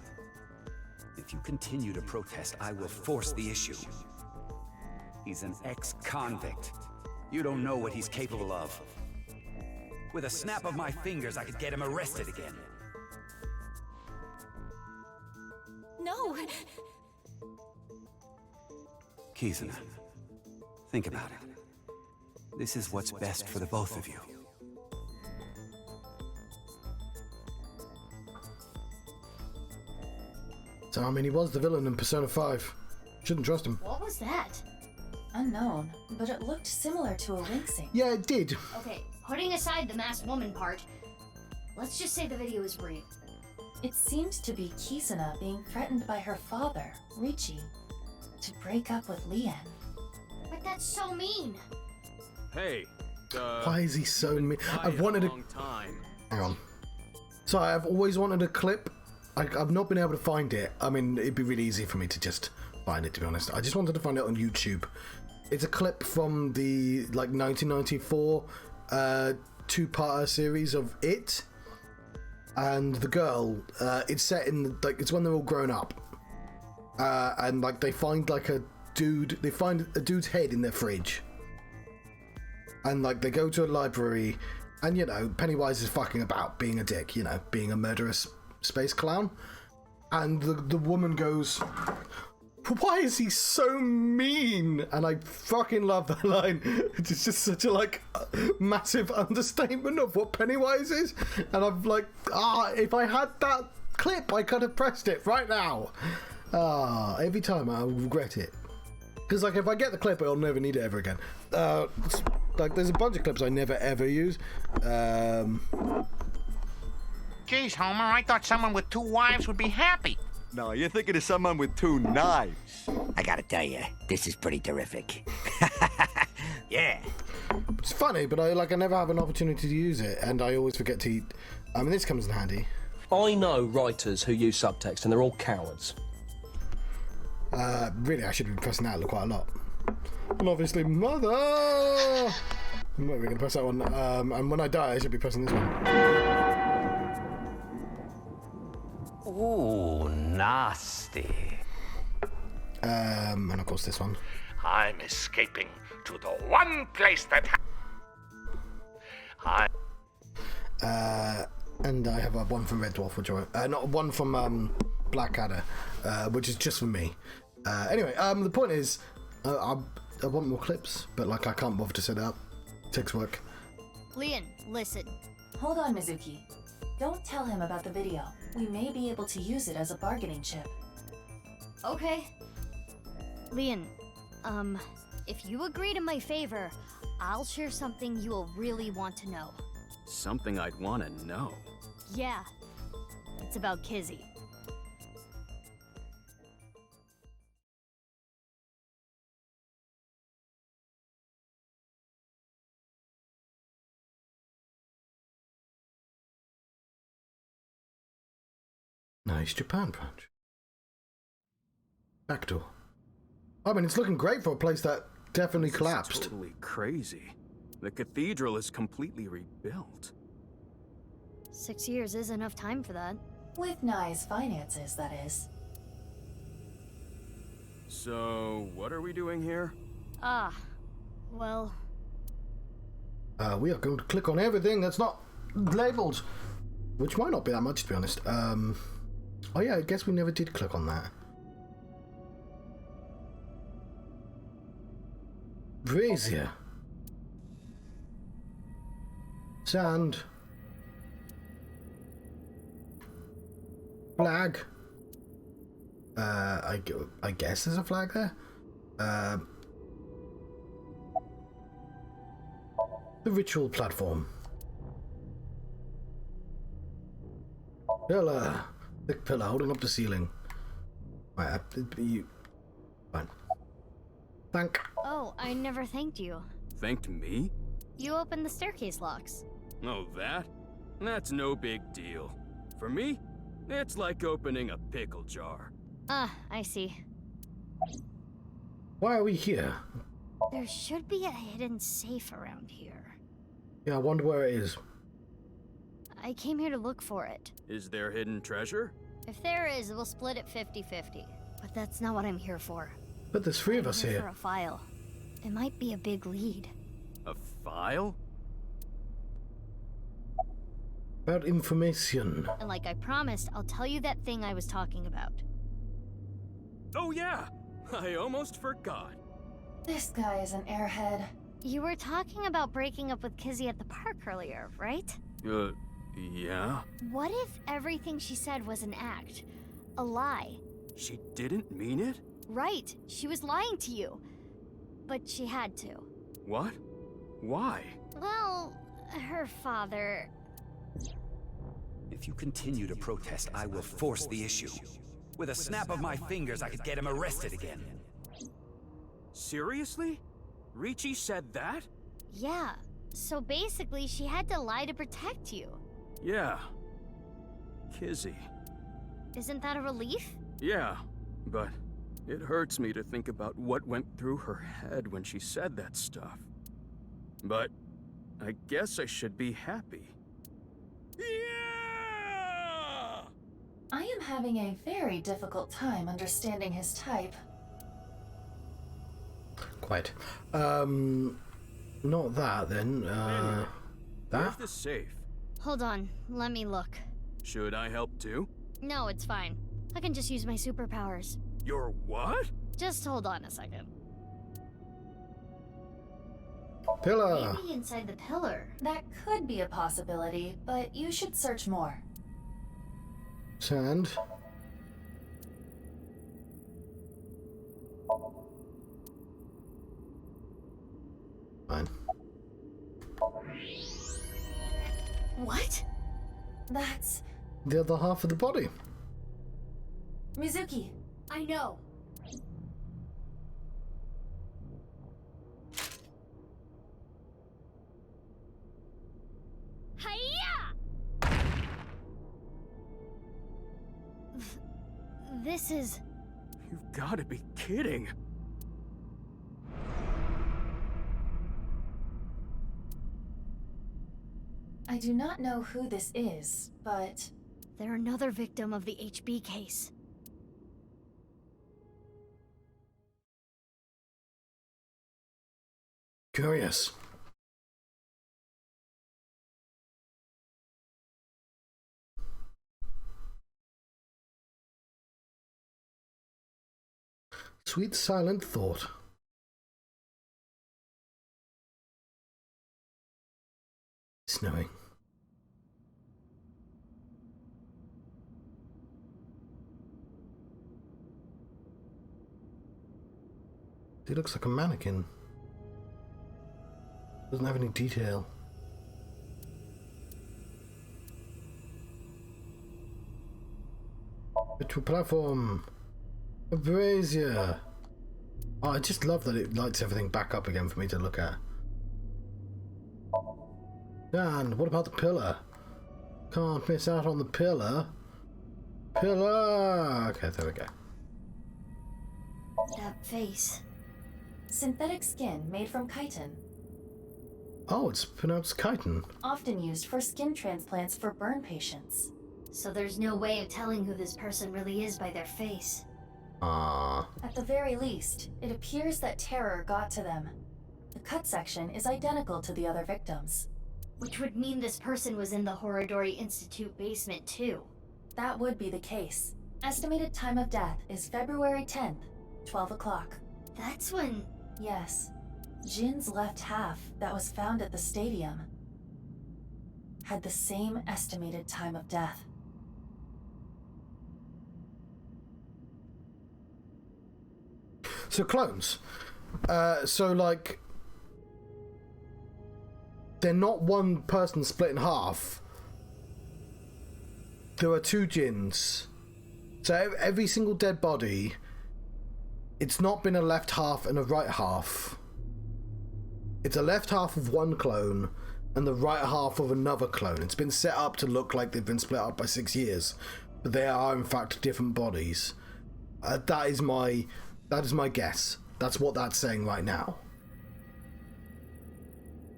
S18: If you continue to protest, I will force the issue. He's an ex-convict. You don't know what he's capable of. With a snap of my fingers, I could get him arrested again.
S10: No!
S18: Kizuna, think about it. This is what's best for the both of you.
S2: So I mean, he was the villain in Persona 5. Shouldn't trust him.
S1: What was that?
S5: Unknown, but it looked similar to a wincing.
S2: Yeah, it did.
S1: Okay, putting aside the masked woman part, let's just say the video is real.
S5: It seemed to be Kizuna being threatened by her father, Richie, to break up with Lien.
S1: But that's so mean.
S13: Hey,
S2: Why is he so mean? I've wanted a...
S13: time.
S2: Hang on. So I've always wanted a clip. I've not been able to find it. I mean, it'd be really easy for me to just find it, to be honest. I just wanted to find it on YouTube. It's a clip from the, 1994 two-parter series of It. And the girl, it's set in, it's when they're all grown up. And, they find, a dude, they find a dude's head in their fridge. And, they go to a library, and, Pennywise is fucking about, being a dick, being a murderous space clown. And the woman goes, why is he so mean? And I fucking love that line. It's just such a like massive understatement of what Pennywise is. And I'm like, if I had that clip, I could have pressed it right now. Every time I'll regret it. Because like if I get the clip, I'll never need it ever again. Like there's a bunch of clips I never ever use.
S19: Jeez, Homer, I thought someone with 2 wives would be happy.
S20: No, you're thinking of someone with 2 knives.
S21: I gotta tell you, this is pretty terrific. Yeah.
S2: It's funny, but I never have an opportunity to use it, and I always forget to eat. I mean, this comes in handy.
S22: I know writers who use subtext, and they're all cowards.
S2: Really, I should be pressing that quite a lot. And obviously, mother! We're going to press that one. And when I die, I should be pressing this one.
S21: Ooh, nasty.
S2: And of course this one.
S19: I'm escaping to the one place that
S2: and I have one from Red Dwarf, which not one from Blackadder, which is just for me. Anyway, the point is, I want more clips, but like I can't bother to set it up. It takes work.
S1: Lien, listen.
S5: Hold on, Mizuki. Don't tell him about the video. We may be able to use it as a bargaining chip.
S1: Okay. Lien, if you agree to my favor, I'll share something you will really want to know.
S13: Something I'd want to know.
S1: Yeah. It's about Kizzy.
S2: Nice Japan branch. Backdoor. I mean, it's looking great for a place that definitely collapsed.
S13: It's totally crazy. The cathedral is completely rebuilt.
S1: 6 years is enough time for that.
S5: With Nye's finances, that is.
S13: So, what are we doing here?
S1: Well...
S2: we are going to click on everything that's not labelled. Which might not be that much, to be honest. Oh yeah, I guess we never did click on that. Brazier. Sand. Flag. I guess there's a flag there. The ritual platform. Pillar. Thick pillar holding up the ceiling. Right, fine. Thank.
S1: Oh, I never thanked you.
S13: Thanked me?
S1: You opened the staircase locks.
S13: Oh, that? That's no big deal. For me, it's like opening a pickle jar.
S1: I see.
S2: Why are we here?
S1: There should be a hidden safe around here.
S2: Yeah, I wonder where it is.
S1: I came here to look for it.
S13: Is there hidden treasure?
S1: If there is, we'll split it 50-50. But that's not what I'm here for.
S2: But there's 3 of us
S1: I'm
S2: here.
S1: for a file. It might be a big lead.
S13: A file?
S2: About information.
S1: And like I promised, I'll tell you that thing I was talking about.
S13: Oh yeah! I almost forgot.
S5: This guy is an airhead.
S1: You were talking about breaking up with Kizzy at the park earlier, right?
S13: Yeah?
S1: What if everything she said was an act? A lie?
S13: She didn't mean it?
S1: Right. She was lying to you. But she had to.
S13: What? Why?
S1: Well, her father...
S18: If you continue to protest, I will force the issue. With a snap of my fingers, I could get him arrested again.
S13: Seriously? Ricci said that?
S1: Yeah. So basically, she had to lie to protect you.
S13: Yeah. Kizzy.
S1: Isn't that a relief?
S13: Yeah, but it hurts me to think about what went through her head when she said that stuff. But I guess I should be happy.
S5: I am having a very difficult time understanding his type.
S2: Quite. Not that then.
S13: Anyway,
S2: that?
S13: where's the safe?
S1: Hold on, let me look.
S13: Should I help too?
S1: No, it's fine. I can just use my superpowers.
S13: Your what?
S1: Just hold on a second.
S2: Pillar.
S1: Maybe inside the pillar.
S5: That could be a possibility, but you should search more.
S2: Sand. Fine.
S5: What? That's...
S2: The other half of the body.
S5: Mizuki.
S1: I know. Hiya! This is...
S13: You've got to be kidding.
S5: I do not know who this is, but...
S1: They're another victim of the HB case.
S2: Curious. Sweet silent thought. Snowing. He looks like a mannequin. Doesn't have any detail. Virtual platform. A brazier. Oh, I just love that it lights everything back up again for me to look at. And what about the pillar? Can't miss out on the pillar. Pillar! Okay, there we go.
S1: That face.
S5: Synthetic skin made from chitin.
S2: Oh, it's pronounced chitin.
S5: Often used for skin transplants for burn patients.
S1: So there's no way of telling who this person really is by their face.
S2: Ah.
S5: At the very least, it appears that terror got to them. The cut section is identical to the other victims.
S1: Which would mean this person was in the Horodori Institute basement too.
S5: That would be the case. Estimated time of death is February 10th, 12 o'clock.
S1: That's when...
S5: Yes. Jin's left half that was found at the stadium had the same estimated time of death.
S2: So clones. So like... They're not one person split in half. There are two Jins. So every single dead body, it's not been a left half and a right half. It's a left half of one clone and the right half of another clone. It's been set up to look like they've been split up by 6 years, but they are in fact different bodies. That is my guess. That's what that's saying right now.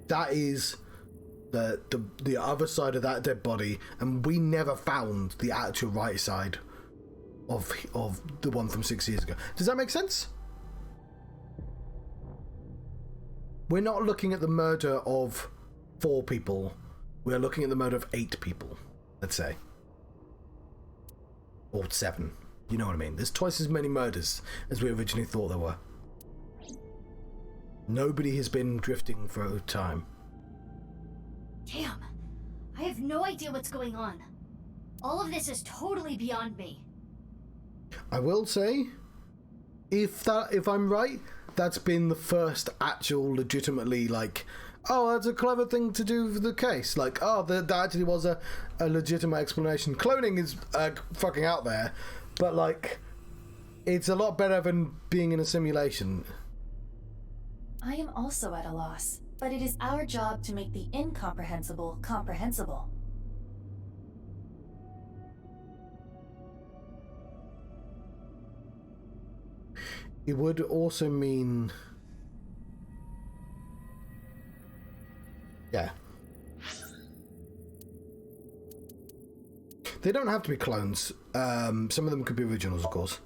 S2: That is the other side of that dead body, and we never found the actual right side of the one from 6 years ago. Does that make sense? We're not looking at the murder of 4 people. We're looking at the murder of 8 people, let's say. Or 7. You know what I mean? There's twice as many murders as we originally thought there were. Nobody has been drifting for a time.
S1: Damn. I have no idea what's going on. All of this is totally beyond me.
S2: I will say, if I'm right, that's been the first actual legitimately like, oh, that's a clever thing to do for the case. Like, oh, that actually was a legitimate explanation. Cloning is fucking out there, but like, it's a lot better than being in a simulation.
S5: I am also at a loss, but it is our job to make the incomprehensible comprehensible.
S2: It would also mean... Yeah. They don't have to be clones. Some of them could be originals, of course.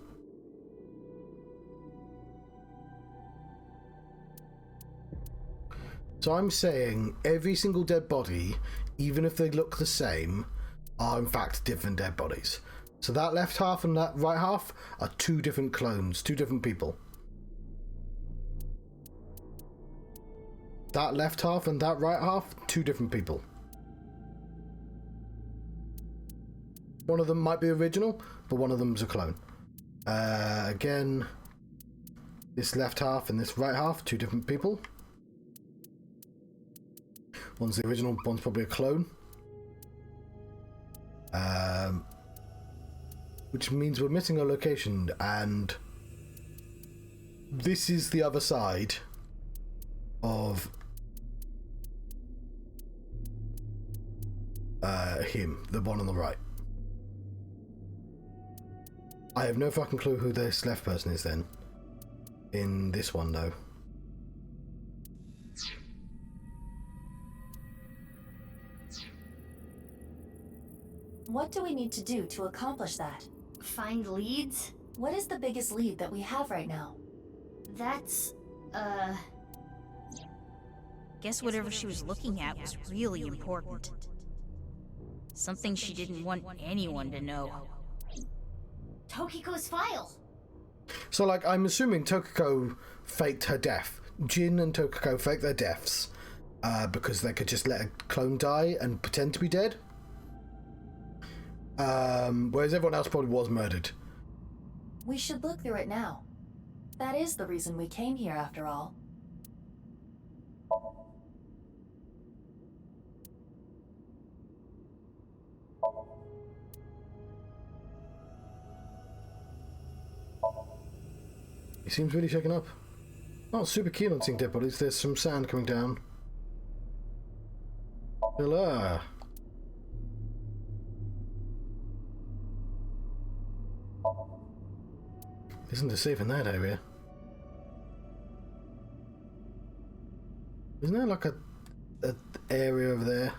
S2: So I'm saying every single dead body, even if they look the same, are in fact different dead bodies. So that left half and that right half are two different clones, two different people. That left half and that right half, two different people. One of them might be original, but one of them's a clone. Again, this left half and this right half, two different people. One's the original, one's probably a clone. Which means we're missing a location, and this is the other side of him, the one on the right. I have no fucking clue who this left person is then. In this one, though.
S5: What do we need to do to accomplish that?
S1: Find leads?
S5: What is the biggest lead that we have right now?
S1: That's,
S7: Guess whatever she was looking at was really important. Something she didn't want anyone to know.
S1: Tokiko's file.
S2: So, like, I'm assuming Tokiko faked her death. Jin and Tokiko faked their deaths because they could just let a clone die and pretend to be dead. Whereas everyone else probably was murdered.
S5: We should look through it now. That is the reason we came here, after all.
S2: He seems really shaken up. Not super keen on seeing dead bodies. There's some sand coming down. Hello. Isn't it safe in that area? Isn't there like a area over there?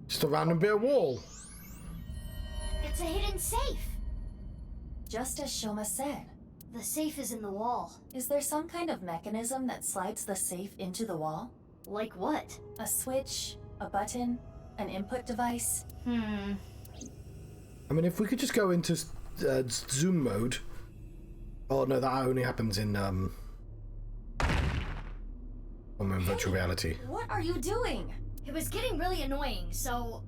S2: Just a random bit of wall.
S1: It's a hidden safe.
S5: Just as Shoma said.
S1: The safe is in the wall.
S5: Is there some kind of mechanism that slides the safe into the wall?
S1: Like what?
S5: A switch? A button? An input device?
S2: I mean, if we could just go into zoom mode. Oh no, that only happens in virtual reality.
S5: What are you doing?
S1: It was getting really annoying, so...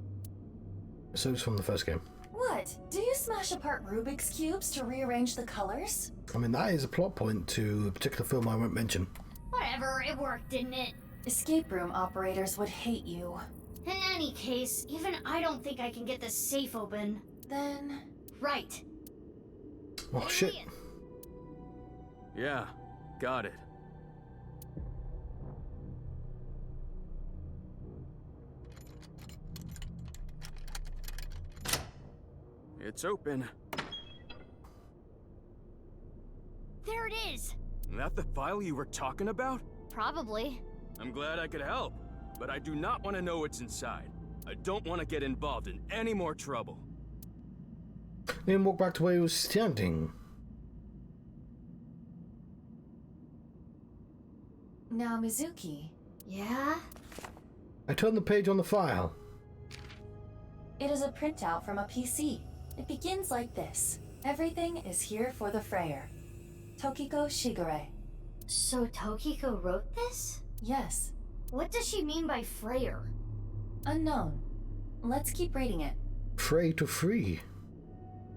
S2: So it's from the first game.
S5: What? Do you smash apart Rubik's Cubes to rearrange the colors?
S2: I mean, that is a plot point to a particular film I won't mention.
S1: Whatever, it worked, didn't it?
S5: Escape room operators would hate you.
S1: In any case, even I don't think I can get this safe open.
S5: Then...
S1: Right.
S2: Oh, shit.
S13: Yeah, got it. It's open.
S1: There it is!
S13: That the file you were talking about?
S1: Probably.
S13: I'm glad I could help, but I do not want to know what's inside. I don't want to get involved in any more trouble.
S2: Then walk back to where he was standing.
S5: Now, Mizuki.
S1: Yeah?
S2: I turned the page on the file.
S5: It is a printout from a PC. It begins like this. Everything is here for the Freyer. Tokiko Shigure.
S1: So Tokiko wrote this?
S5: Yes.
S1: What does she mean by Freyer?
S5: Unknown. Let's keep reading it.
S2: Frey to free.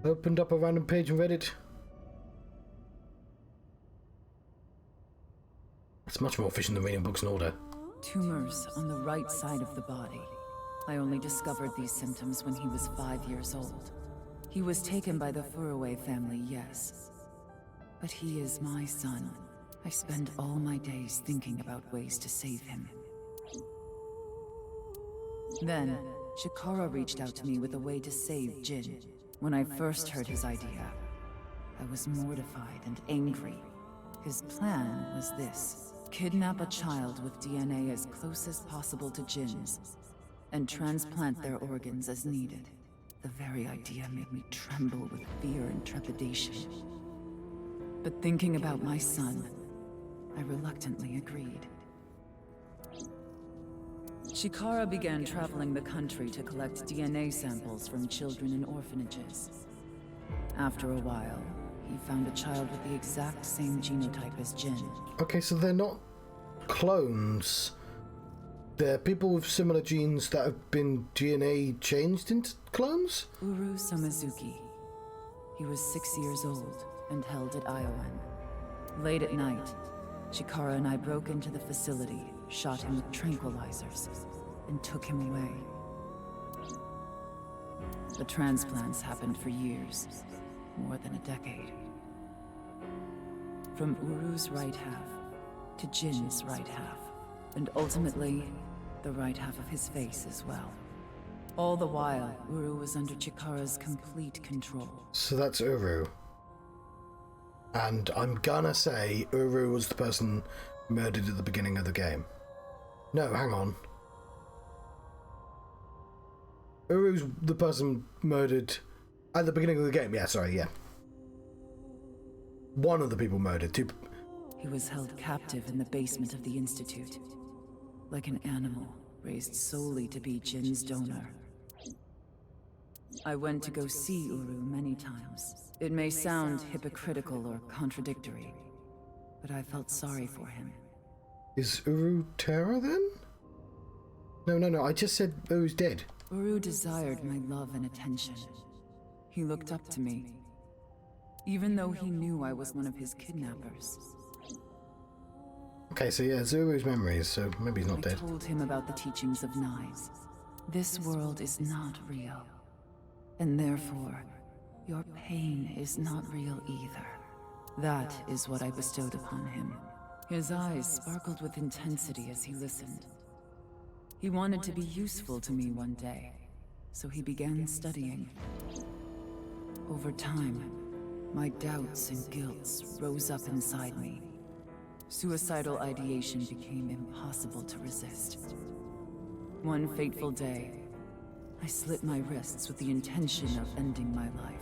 S2: Opened up a random page and read it. It's much more efficient than reading books in order.
S9: Tumors on the right side of the body. I only discovered these symptoms when he was 5 years old. He was taken by the Furuwe family, yes. But he is my son. I spend all my days thinking about ways to save him. Then, Chikara reached out to me with a way to save Jin. When I first heard his idea, I was mortified and angry. His plan was this: kidnap a child with DNA as close as possible to Jin's, and transplant their organs as needed. The very idea made me tremble with fear and trepidation. But thinking about my son, I reluctantly agreed. Chikara began traveling the country to collect DNA samples from children in orphanages. After a while, he found a child with the exact same genotype as Jin.
S2: Okay, so they're not clones. They're people with similar genes that have been DNA changed into clones?
S9: Uru Somizuki. He was 6 years old and held at Iowan. Late at night, Chikara and I broke into the facility, shot him with tranquilizers, and took him away. The transplants happened for years, more than a decade. From Uru's right half to Jin's right half, and ultimately, the right half of his face as well. All the while, Uru was under Chikara's complete control.
S2: So that's Uru. And I'm gonna say Uru was the person murdered at the beginning of the game. No, hang on. Uru's the person murdered at the beginning of the game. Yeah, sorry, yeah. One of the people murdered. Two.
S9: He was held captive in the basement of the Institute, like an animal raised solely to be Jin's donor. I went to go see Uru many times. It may sound hypocritical or contradictory, but I felt sorry for him.
S2: Is Uru Terra then? No, I just said Uru's dead.
S9: Uru desired my love and attention. He looked up to me, even though he knew I was one of his kidnappers.
S2: Okay, so yeah, it's Uru's memories, so maybe he's not dead.
S9: I told him about the teachings of knives. This world is not real, and therefore, your pain is not real either. That is what I bestowed upon him. His eyes sparkled with intensity as he listened. He wanted to be useful to me one day, so he began studying. Over time, my doubts and guilts rose up inside me. Suicidal ideation became impossible to resist. One fateful day, I slit my wrists with the intention of ending my life.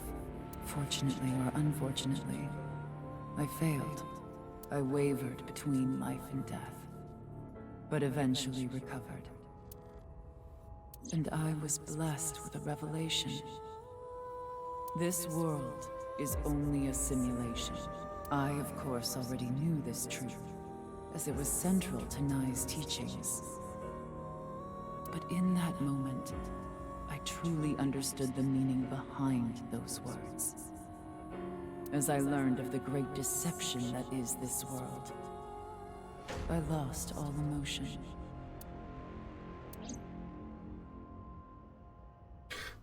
S9: Fortunately or unfortunately, I failed. I wavered between life and death, but eventually recovered. And I was blessed with a revelation. This world is only a simulation. I, of course, already knew this truth, as it was central to Nai's teachings. But in that moment, I truly understood the meaning behind those words. As I learned of the great deception that is this world, I lost all emotion.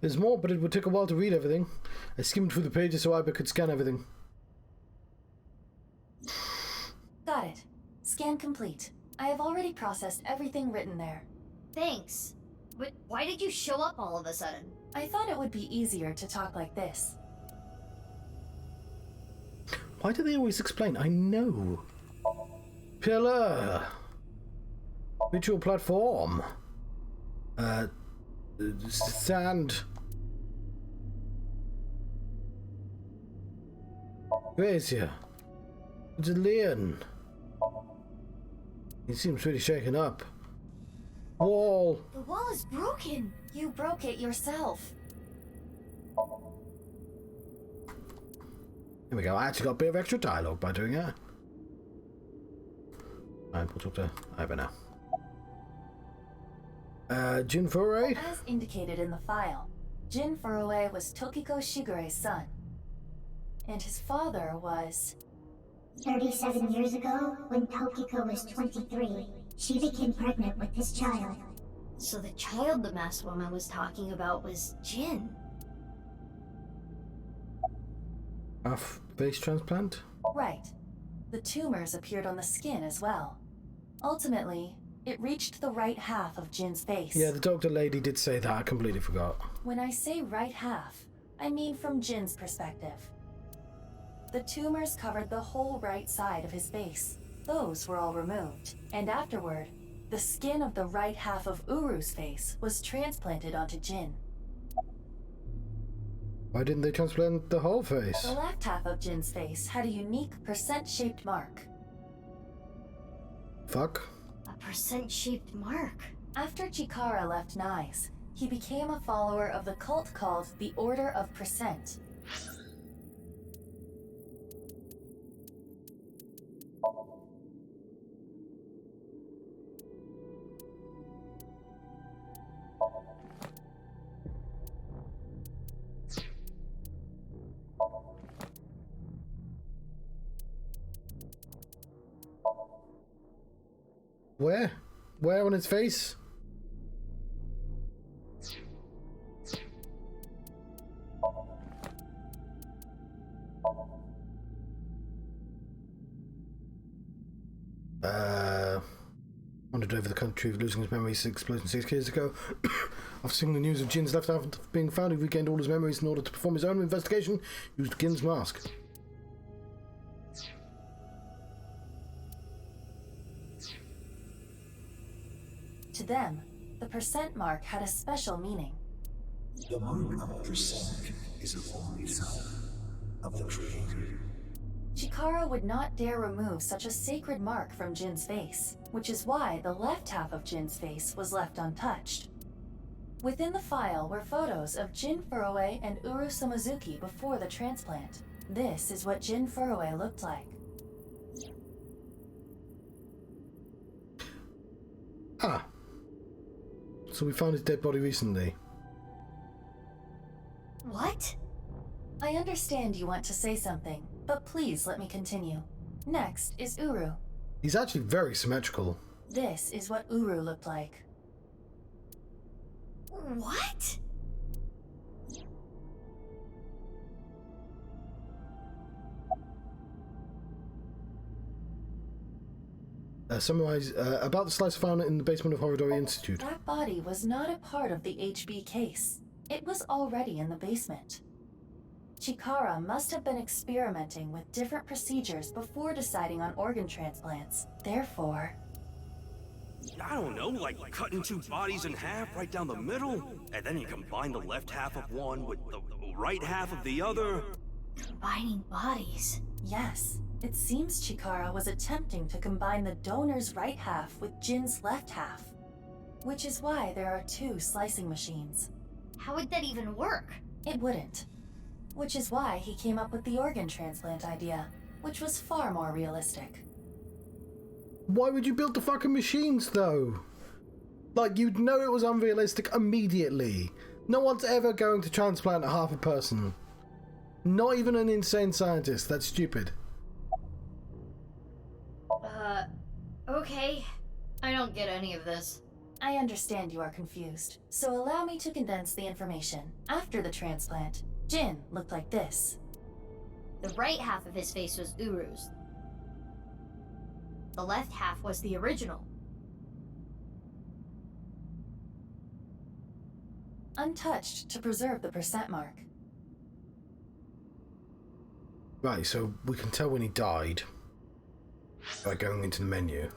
S2: There's more, but it would take a while to read everything. I skimmed through the pages so I could scan everything.
S5: Got it. Scan complete. I have already processed everything written there.
S1: Thanks. But why did you show up all of a sudden?
S5: I thought it would be easier to talk like this.
S2: Why do they always explain? I know. Pillar. Ritual platform. Sand. Gracia. It's a Lien. He seems pretty shaken up. Wall.
S5: The wall is broken. You broke it yourself.
S2: Here we go. I actually got a bit of extra dialogue by doing that. Alright, we'll talk to Ivan now. Jin Furue?
S5: As indicated in the file, Jin Furue was Tokiko Shigure's son. And his father was...
S17: 37 years ago, when Tokiko was 23, she became pregnant with this child.
S1: So the child the masked woman was talking about was Jin.
S2: A face transplant?
S5: Right. The tumors appeared on the skin as well. Ultimately, it reached the right half of Jin's face.
S2: Yeah, the doctor lady did say that. I completely forgot.
S5: When I say right half, I mean from Jin's perspective. The tumors covered the whole right side of his face. Those were all removed. And afterward, the skin of the right half of Uru's face was transplanted onto Jin.
S2: Why didn't they transplant the whole face?
S5: The left half of Jin's face had a unique percent-shaped mark.
S2: Fuck.
S1: A percent-shaped mark.
S5: After Chikara left Nyes, he became a follower of the cult called the Order of Percent.
S2: Where? Where on his face? Wandered over the country, losing his memories, explosion 6 years ago. After seeing the news of Jin's left half being found, he regained all his memories in order to perform his own investigation. Used Gin's mask.
S5: To them, the percent mark had a special meaning.
S14: The mark of percent is a voice of the Creator.
S5: Chikara would not dare remove such a sacred mark from Jin's face, which is why the left half of Jin's face was left untouched. Within the file were photos of Jin Furue and Uru Samazuki before the transplant. This is what Jin Furue looked like.
S2: Ah. So we found his dead body recently.
S1: What?
S5: I understand you want to say something, but please let me continue. Next is Uru.
S2: He's actually very symmetrical.
S5: This is what Uru looked like.
S1: What?
S2: Summarize about the slice found in the basement of Horodori Institute.
S5: That body was not a part of the HB case. It was already in the basement. Chikara must have been experimenting with different procedures before deciding on organ transplants. Therefore...
S13: I don't know, like cutting two bodies in half right down the middle? And then you combine the left half of one with the right half of the other?
S1: Combining bodies?
S5: Yes. It seems Chikara was attempting to combine the donor's right half with Jin's left half. Which is why there are two slicing machines.
S1: How would that even work?
S5: It wouldn't. Which is why he came up with the organ transplant idea, which was far more realistic.
S2: Why would you build the fucking machines, though? Like, you'd know it was unrealistic immediately. No one's ever going to transplant half a person. Not even an insane scientist. That's stupid.
S1: Okay. I don't get any of this.
S5: I understand you are confused, so allow me to condense the information. After the transplant, Jin looked like this.
S1: The right half of his face was Uru's. The left half was the original.
S5: Untouched to preserve the percent mark.
S2: Right, so we can tell when he died by going into the menu.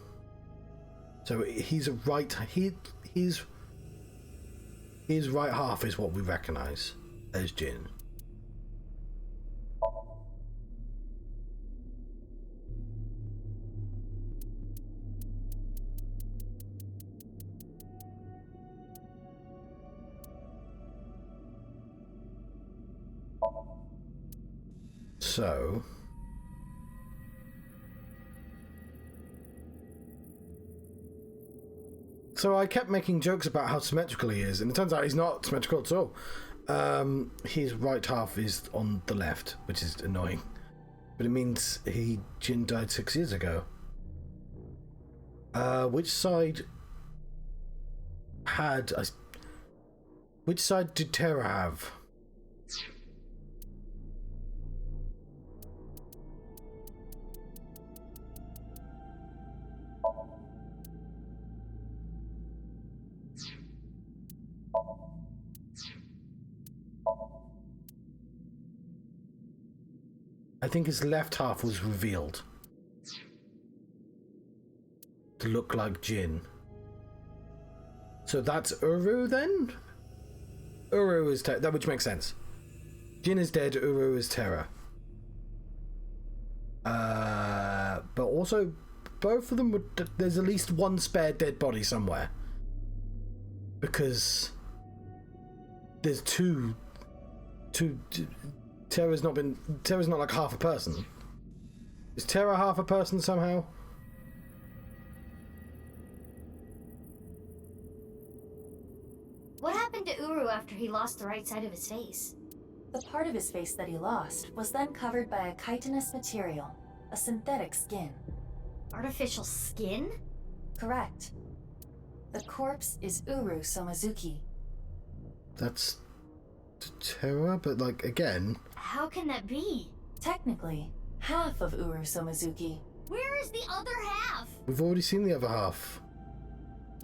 S2: So he's a right... His right half is what we recognise as Jin. So I kept making jokes about how symmetrical he is, and it turns out he's not symmetrical at all. His right half is on the left, which is annoying. But it means Jin died 6 years ago. Which side did Terra have? think his left half was revealed to look like Jin. So that's Uru then? Uru is that, which makes sense. Jin is dead, Uru is Terra. But also, both of them would. There's at least one spare dead body somewhere. Because there's two. Terra's not like half a person. Is Terra half a person somehow?
S1: What happened to Uru after he lost the right side of his face?
S5: The part of his face that he lost was then covered by a chitinous material, a synthetic skin.
S1: Artificial skin?
S5: Correct. The corpse is Uru Somazuki.
S2: That's Terra, but like again.
S1: How can that be?
S5: Technically, half of Uru Somazuki.
S1: Where is the other half?
S2: We've already seen the other half.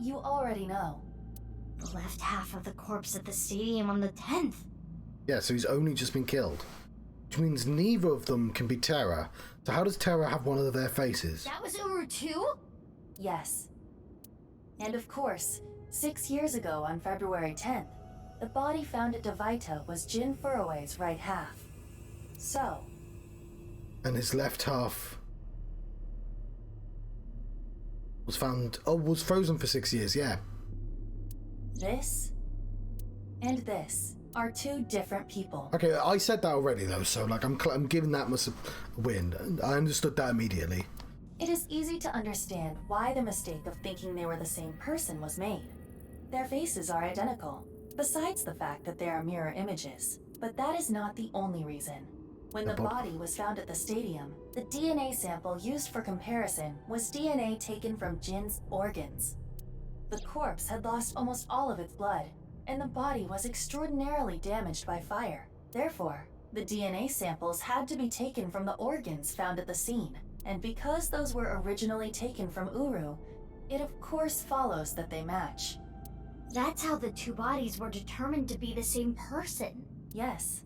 S5: You already know.
S1: The left half of the corpse at the stadium on the 10th.
S2: Yeah, so he's only just been killed. Which means neither of them can be Terra. So how does Terra have one of their faces?
S1: That was Uru too?
S5: Yes. And of course, 6 years ago on February 10th, the body found at Devaita was Jin Furroway's right half. So...
S2: And his left half was found... Oh, was frozen for 6 years, yeah.
S5: This and this are two different people.
S2: Okay, I said that already though, so like I'm giving that much a win. I understood that immediately.
S5: It is easy to understand why the mistake of thinking they were the same person was made. Their faces are identical, besides the fact that they are mirror images. But that is not the only reason. When the body was found at the stadium, the DNA sample used for comparison was DNA taken from Jin's organs. The corpse had lost almost all of its blood, and the body was extraordinarily damaged by fire. Therefore, the DNA samples had to be taken from the organs found at the scene. And because those were originally taken from Uru, it of course follows that they match.
S1: That's how the two bodies were determined to be the same person.
S5: Yes.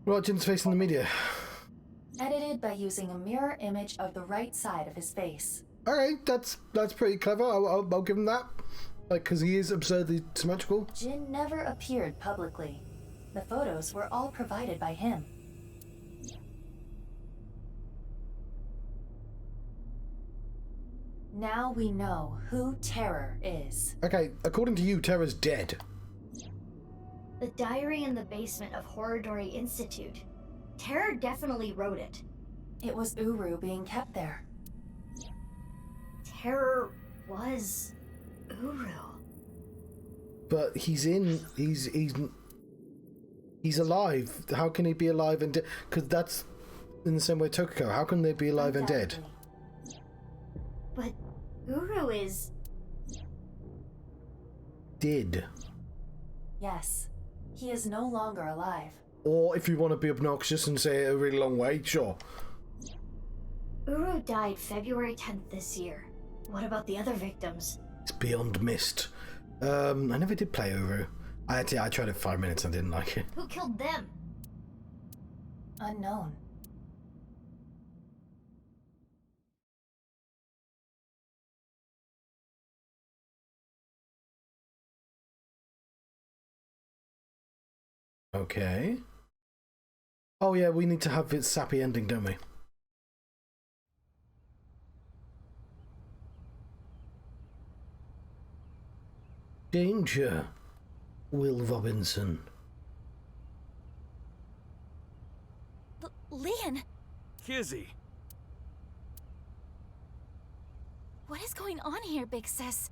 S2: Right, Jin's face in the media.
S5: Edited by using a mirror image of the right side of his face.
S2: Alright, that's pretty clever. I'll give him that. Like, because he is absurdly symmetrical.
S5: Jin never appeared publicly. The photos were all provided by him. Now we know who Terror is.
S2: Okay, according to you, Terra's dead.
S1: The diary in the basement of Horridori Institute. Terror definitely wrote it.
S5: It was Uru being kept there.
S1: Terror was Uru.
S2: But he's alive. How can he be alive and dead? Because that's in the same way Tokiko. How can they be alive and dead?
S1: But Uru is...
S2: Did.
S5: Yes. He is no longer alive.
S2: Or if you want to be obnoxious and say it a really long way, sure.
S1: Uru died February 10th this year. What about the other victims?
S2: It's beyond mist. I never did play Uru. I tried it 5 minutes and didn't like it.
S1: Who killed them?
S5: Unknown.
S2: Okay. Oh yeah, we need to have its sappy ending, don't we? Danger, Will Robinson.
S8: Lien!
S13: Kizzy!
S8: What is going on here, Big Sis?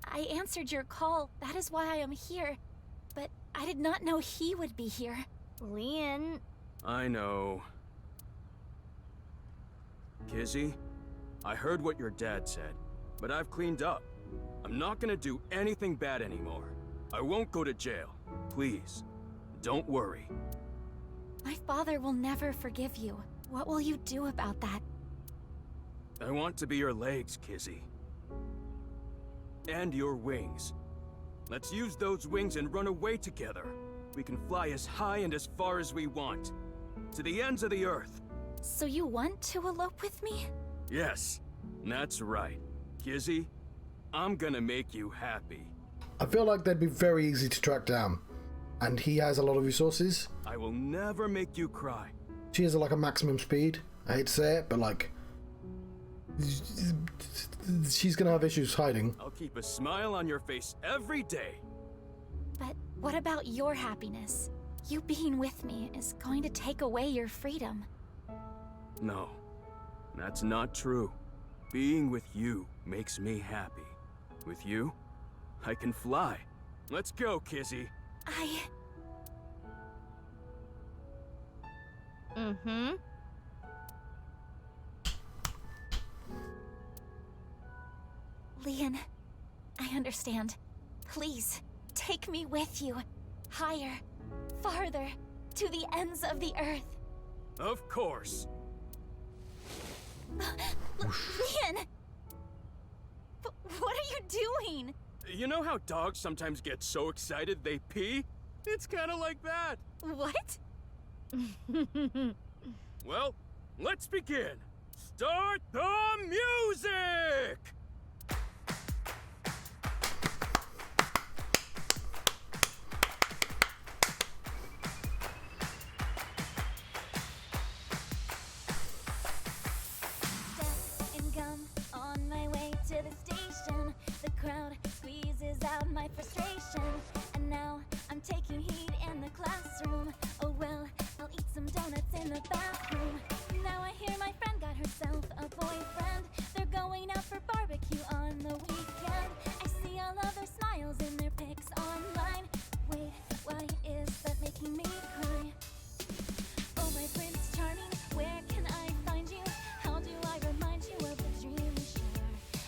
S8: I answered your call, that is why I am here. But I did not know he would be here.
S1: Lien...
S13: I know. Kizzy, I heard what your dad said, but I've cleaned up. I'm not gonna do anything bad anymore. I won't go to jail. Please, don't worry.
S8: My father will never forgive you. What will you do about that?
S13: I want to be your legs, Kizzy. And your wings. Let's use those wings and run away together. We can fly as high and as far as we want. To the ends of the earth.
S8: So you want to elope with me?
S13: Yes, that's right. Kizzy, I'm gonna make you happy.
S2: I feel like they'd be very easy to track down. And he has a lot of resources.
S13: I will never make you cry.
S2: She has like a maximum speed. I hate to say it, but like... she's gonna have issues hiding.
S13: I'll keep a smile on your face every day.
S8: But what about your happiness? You being with me is going to take away your freedom.
S13: No, that's not true. Being with you makes me happy. With you, I can fly. Let's go, Kizzy.
S8: Lien, I understand. Please, take me with you. Higher, farther, to the ends of the earth.
S13: Of course.
S8: Lien! But what are you doing?
S13: You know how dogs sometimes get so excited they pee? It's kind of like that.
S8: What?
S13: Well, let's begin. Start the music!
S6: On my way to the station, the crowd squeezes out my frustration, and now I'm taking heat in the classroom. Oh well, I'll eat some donuts in the bathroom. Now I hear my friend got herself a boyfriend. They're going out for barbecue on the weekend. I see all of their smiles in their pics online. Wait, why is that making me cry? Oh my Prince Charming, where can I find you? How do I remind you of the dream we share?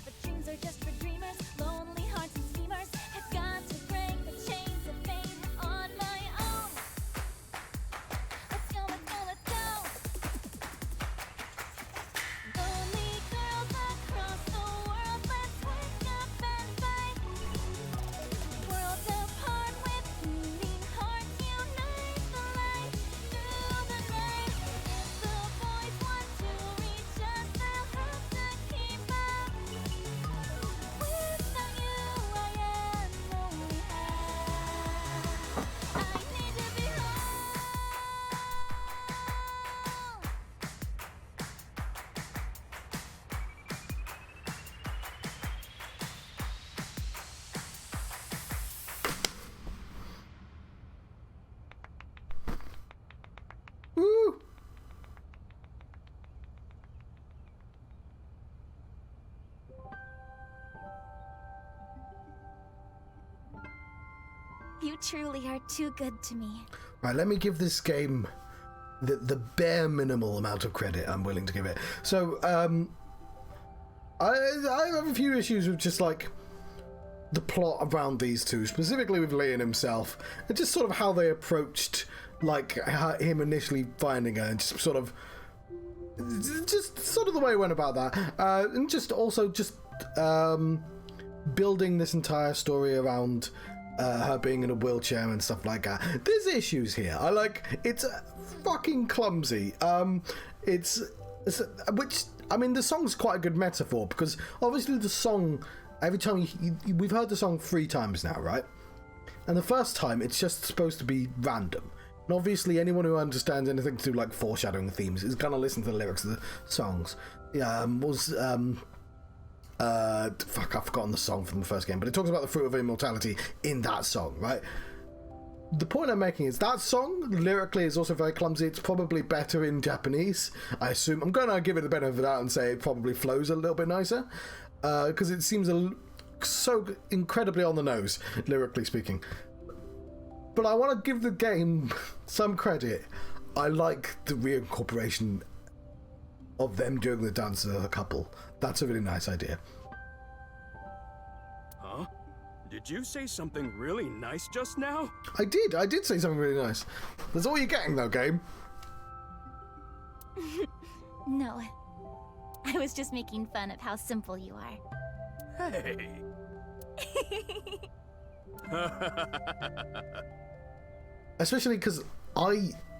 S6: But dreams are just for dreamers, lonely hearts and schemers. I've got to break the chains of fate on my own. Let's go, let's go, let's go. Lonely girls across the world, let's wake up and fight. Worlds apart with beating hearts, unite the light through the night. The boys want to reach us, they'll have to keep up. Without you, I am lonely. I need to be home.
S2: Woo!
S8: You truly are too good to me.
S2: Right, let me give this game the bare minimal amount of credit I'm willing to give it. So, I have a few issues with just like the plot around these two, specifically with Lien himself, and just sort of how they approached like him initially finding her, and just sort of the way he went about that, and just also just building this entire story around her being in a wheelchair and stuff like that. There's issues here. It's fucking clumsy. It's which, I mean, the song's quite a good metaphor, because obviously the song, every time we've heard the song 3 times now, right? And the first time it's just supposed to be random. And obviously anyone who understands anything to do like foreshadowing themes is gonna listen to the lyrics of the songs. Fuck, I've forgotten the song from the first game, but it talks about the fruit of immortality in that song, right? The point I'm making is that song lyrically is also very clumsy. It's probably better in Japanese, I assume. I'm going to give it the benefit of the doubt and say it probably flows a little bit nicer, because it seems so incredibly on the nose, lyrically speaking. But I want to give the game some credit. I like the reincorporation of them doing the dance as a couple. That's a really nice idea.
S13: Huh? Did you say something really nice just now?
S2: I did say something really nice. That's all you're getting though, game.
S6: No, I was just making fun of how simple you are.
S13: Hey.
S2: Especially because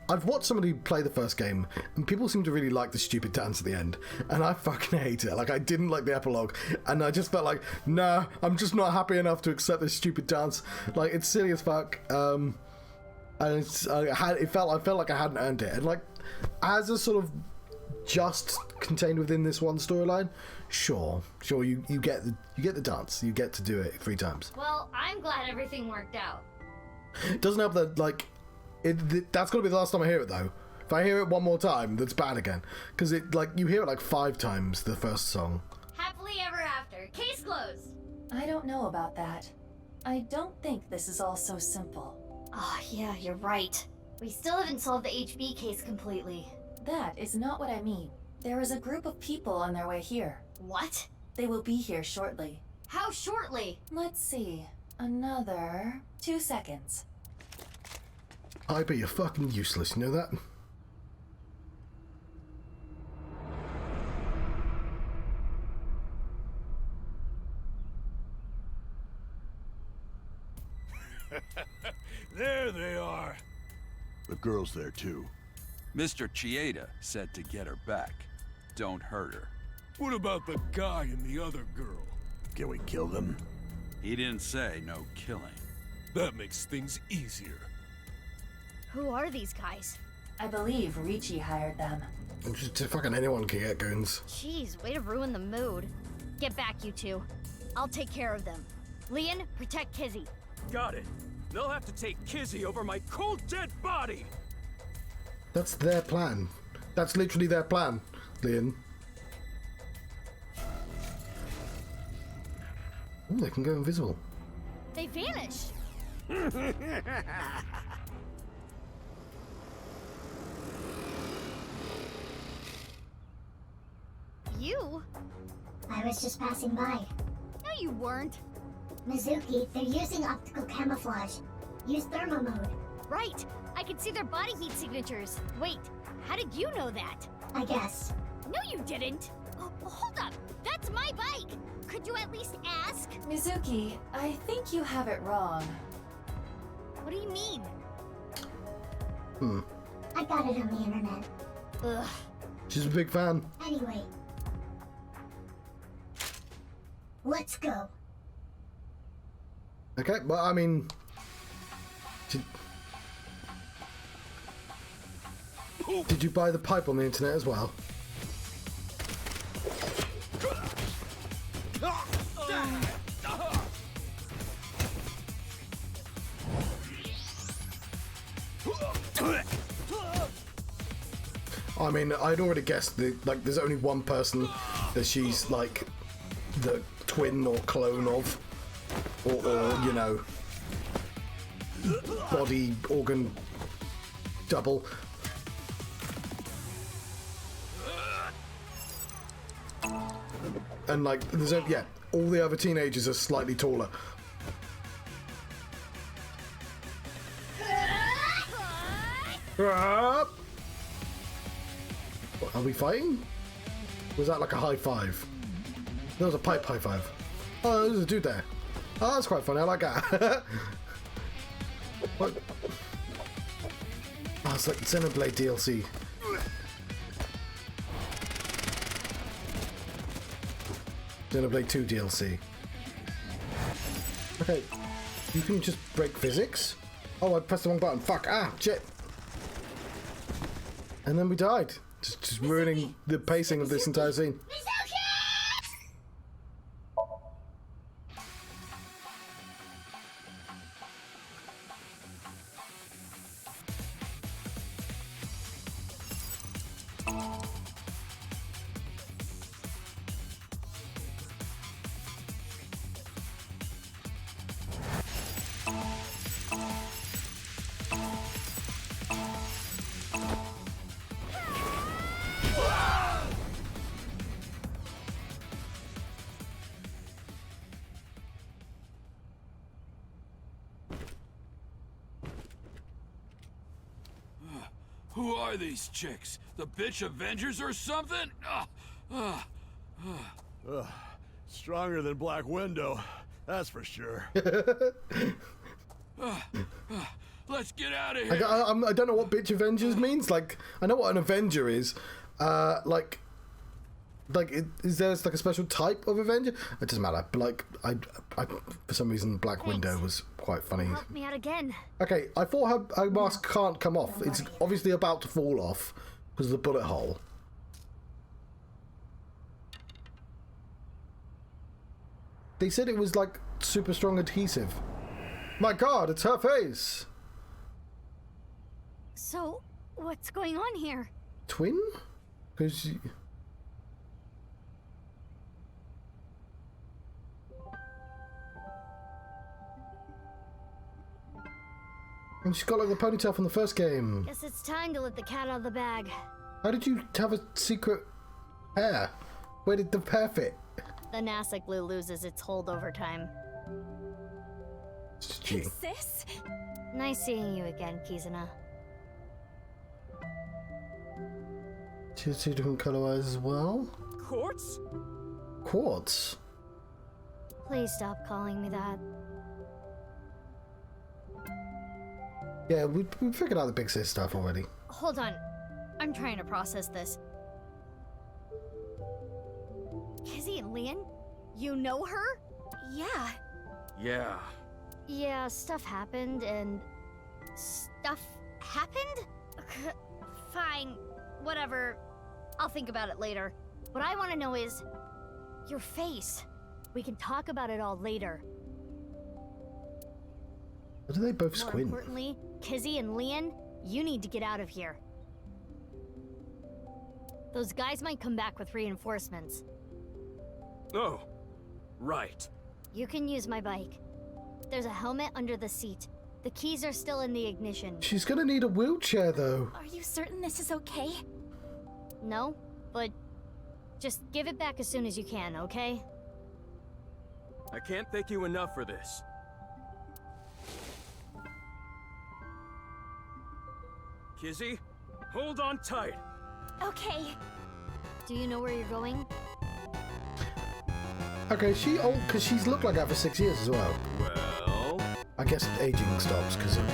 S2: I've watched somebody play the first game, and people seem to really like the stupid dance at the end, and I fucking hate it. Like, I didn't like the epilogue, and I just felt like, nah, I'm just not happy enough to accept this stupid dance. Like, it's silly as fuck. And I felt like I hadn't earned it. And like, as a sort of just contained within this one storyline, sure, you get the dance, you get to do it 3 times.
S1: Well, I'm glad everything worked out.
S2: It doesn't help that like. That's gonna be the last time I hear it though. If I hear it one more time, that's bad again. Because it like you hear it like 5 times the first song.
S1: Happily ever after. Case closed.
S5: I don't know about that. I don't think this is all so simple.
S1: Oh, yeah, you're right. We still haven't solved the HB case completely.
S5: That is not what I mean. There is a group of people on their way here.
S1: What?
S5: They will be here shortly.
S1: How shortly?
S5: Let's see. Another 2 seconds.
S2: I bet you're fucking useless, you know that?
S14: There they are. The girl's there too.
S4: Mr. Chieda said to get her back. Don't hurt her.
S14: What about the guy and the other girl? Can we kill them?
S4: He didn't say no killing.
S14: That makes things easier.
S1: Who are these guys?
S5: I believe Ricci hired them.
S2: Just fucking anyone can get goons.
S1: Jeez, way to ruin the mood. Get back, you two. I'll take care of them. Lien, protect Kizzy.
S13: Got it. They'll have to take Kizzy over my cold dead body.
S2: That's their plan. That's literally their plan, Lien. Ooh, they can go invisible.
S1: They vanish. You?
S17: I was just passing by.
S1: No, you weren't.
S17: Mizuki, they're using optical camouflage. Use thermo mode.
S1: Right. I could see their body heat signatures. Wait, how did you know that?
S17: I guess.
S1: No, you didn't. Oh, hold up. That's my bike. Could you at least ask?
S5: Mizuki, I think you have it wrong.
S1: What do you mean?
S17: I got it on the internet.
S1: Ugh.
S2: She's a big fan.
S17: Anyway. Let's go.
S2: Okay, but I mean... Did you buy the pipe on the internet as well? I mean, I'd already guessed that, like, there's only one person that she's, like, the twin or clone of, or you know, body organ double. And, like, there's a, yeah, all the other teenagers are slightly taller. What, are we fighting? Was that like a high five? There was a pipe high five. Oh, there's a dude there. Oh, that's quite funny. I like that. What? Oh, it's like Xenoblade DLC. Xenoblade 2 DLC. Okay, you can just break physics? Oh, I pressed the wrong button. Fuck, ah, shit. And then we died. Just ruining the pacing of this entire scene.
S4: Who are these chicks? The bitch Avengers or something?
S14: Stronger than Black Widow, that's for sure. Let's get out of
S2: I,
S14: here.
S2: I don't know what bitch Avengers means. Like, I know what an Avenger is. Like, is there like a special type of Avenger? It doesn't matter. But like, I for some reason, Black Widow was quite funny.
S1: Help me out again.
S2: Okay, I thought her mask can't come off. It's obviously about to fall off because of the bullet hole. They said it was like super strong adhesive. My God, it's her face.
S1: So, what's going on here?
S2: Twin? Because she... And she's got like the ponytail from the first game.
S1: Guess it's time to let the cat out of the bag.
S2: How did you have a secret hair? Where did the hair fit?
S1: The NASA glue loses its hold over time.
S2: Gee.
S1: Sis? Nice seeing you again, Kizuna.
S2: She has two different color eyes as well.
S13: Quartz?
S2: Quartz?
S1: Please stop calling me that.
S2: Yeah, we figured out the big sis stuff already.
S1: Hold on. I'm trying to process this. Kizzy and Lien? You know her?
S8: Yeah.
S13: Yeah.
S1: Yeah, stuff happened and... Stuff happened? Fine. Whatever. I'll think about it later. What I want to know is... your face. We can talk about it all later.
S2: What do they both
S1: More
S2: squint?
S1: importantly, Kizzy and Lien, you need to get out of here. Those guys might come back with reinforcements.
S13: Oh, right.
S1: You can use my bike. There's a helmet under the seat. The keys are still in the ignition.
S2: She's gonna need a wheelchair though.
S8: Are you certain this is okay?
S1: No, but just give it back as soon as you can, okay?
S13: I can't thank you enough for this. Kizzy, hold on tight.
S1: Okay. Do you know where you're going?
S2: Okay, she old because she's looked like that for 6 years as well.
S13: Well,
S2: I guess aging stops because of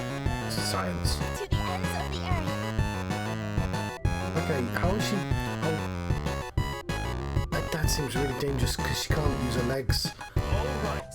S2: science.
S6: To the ends of the earth.
S2: Okay, how is she? Oh, that seems really dangerous because she can't use her legs.
S13: all right.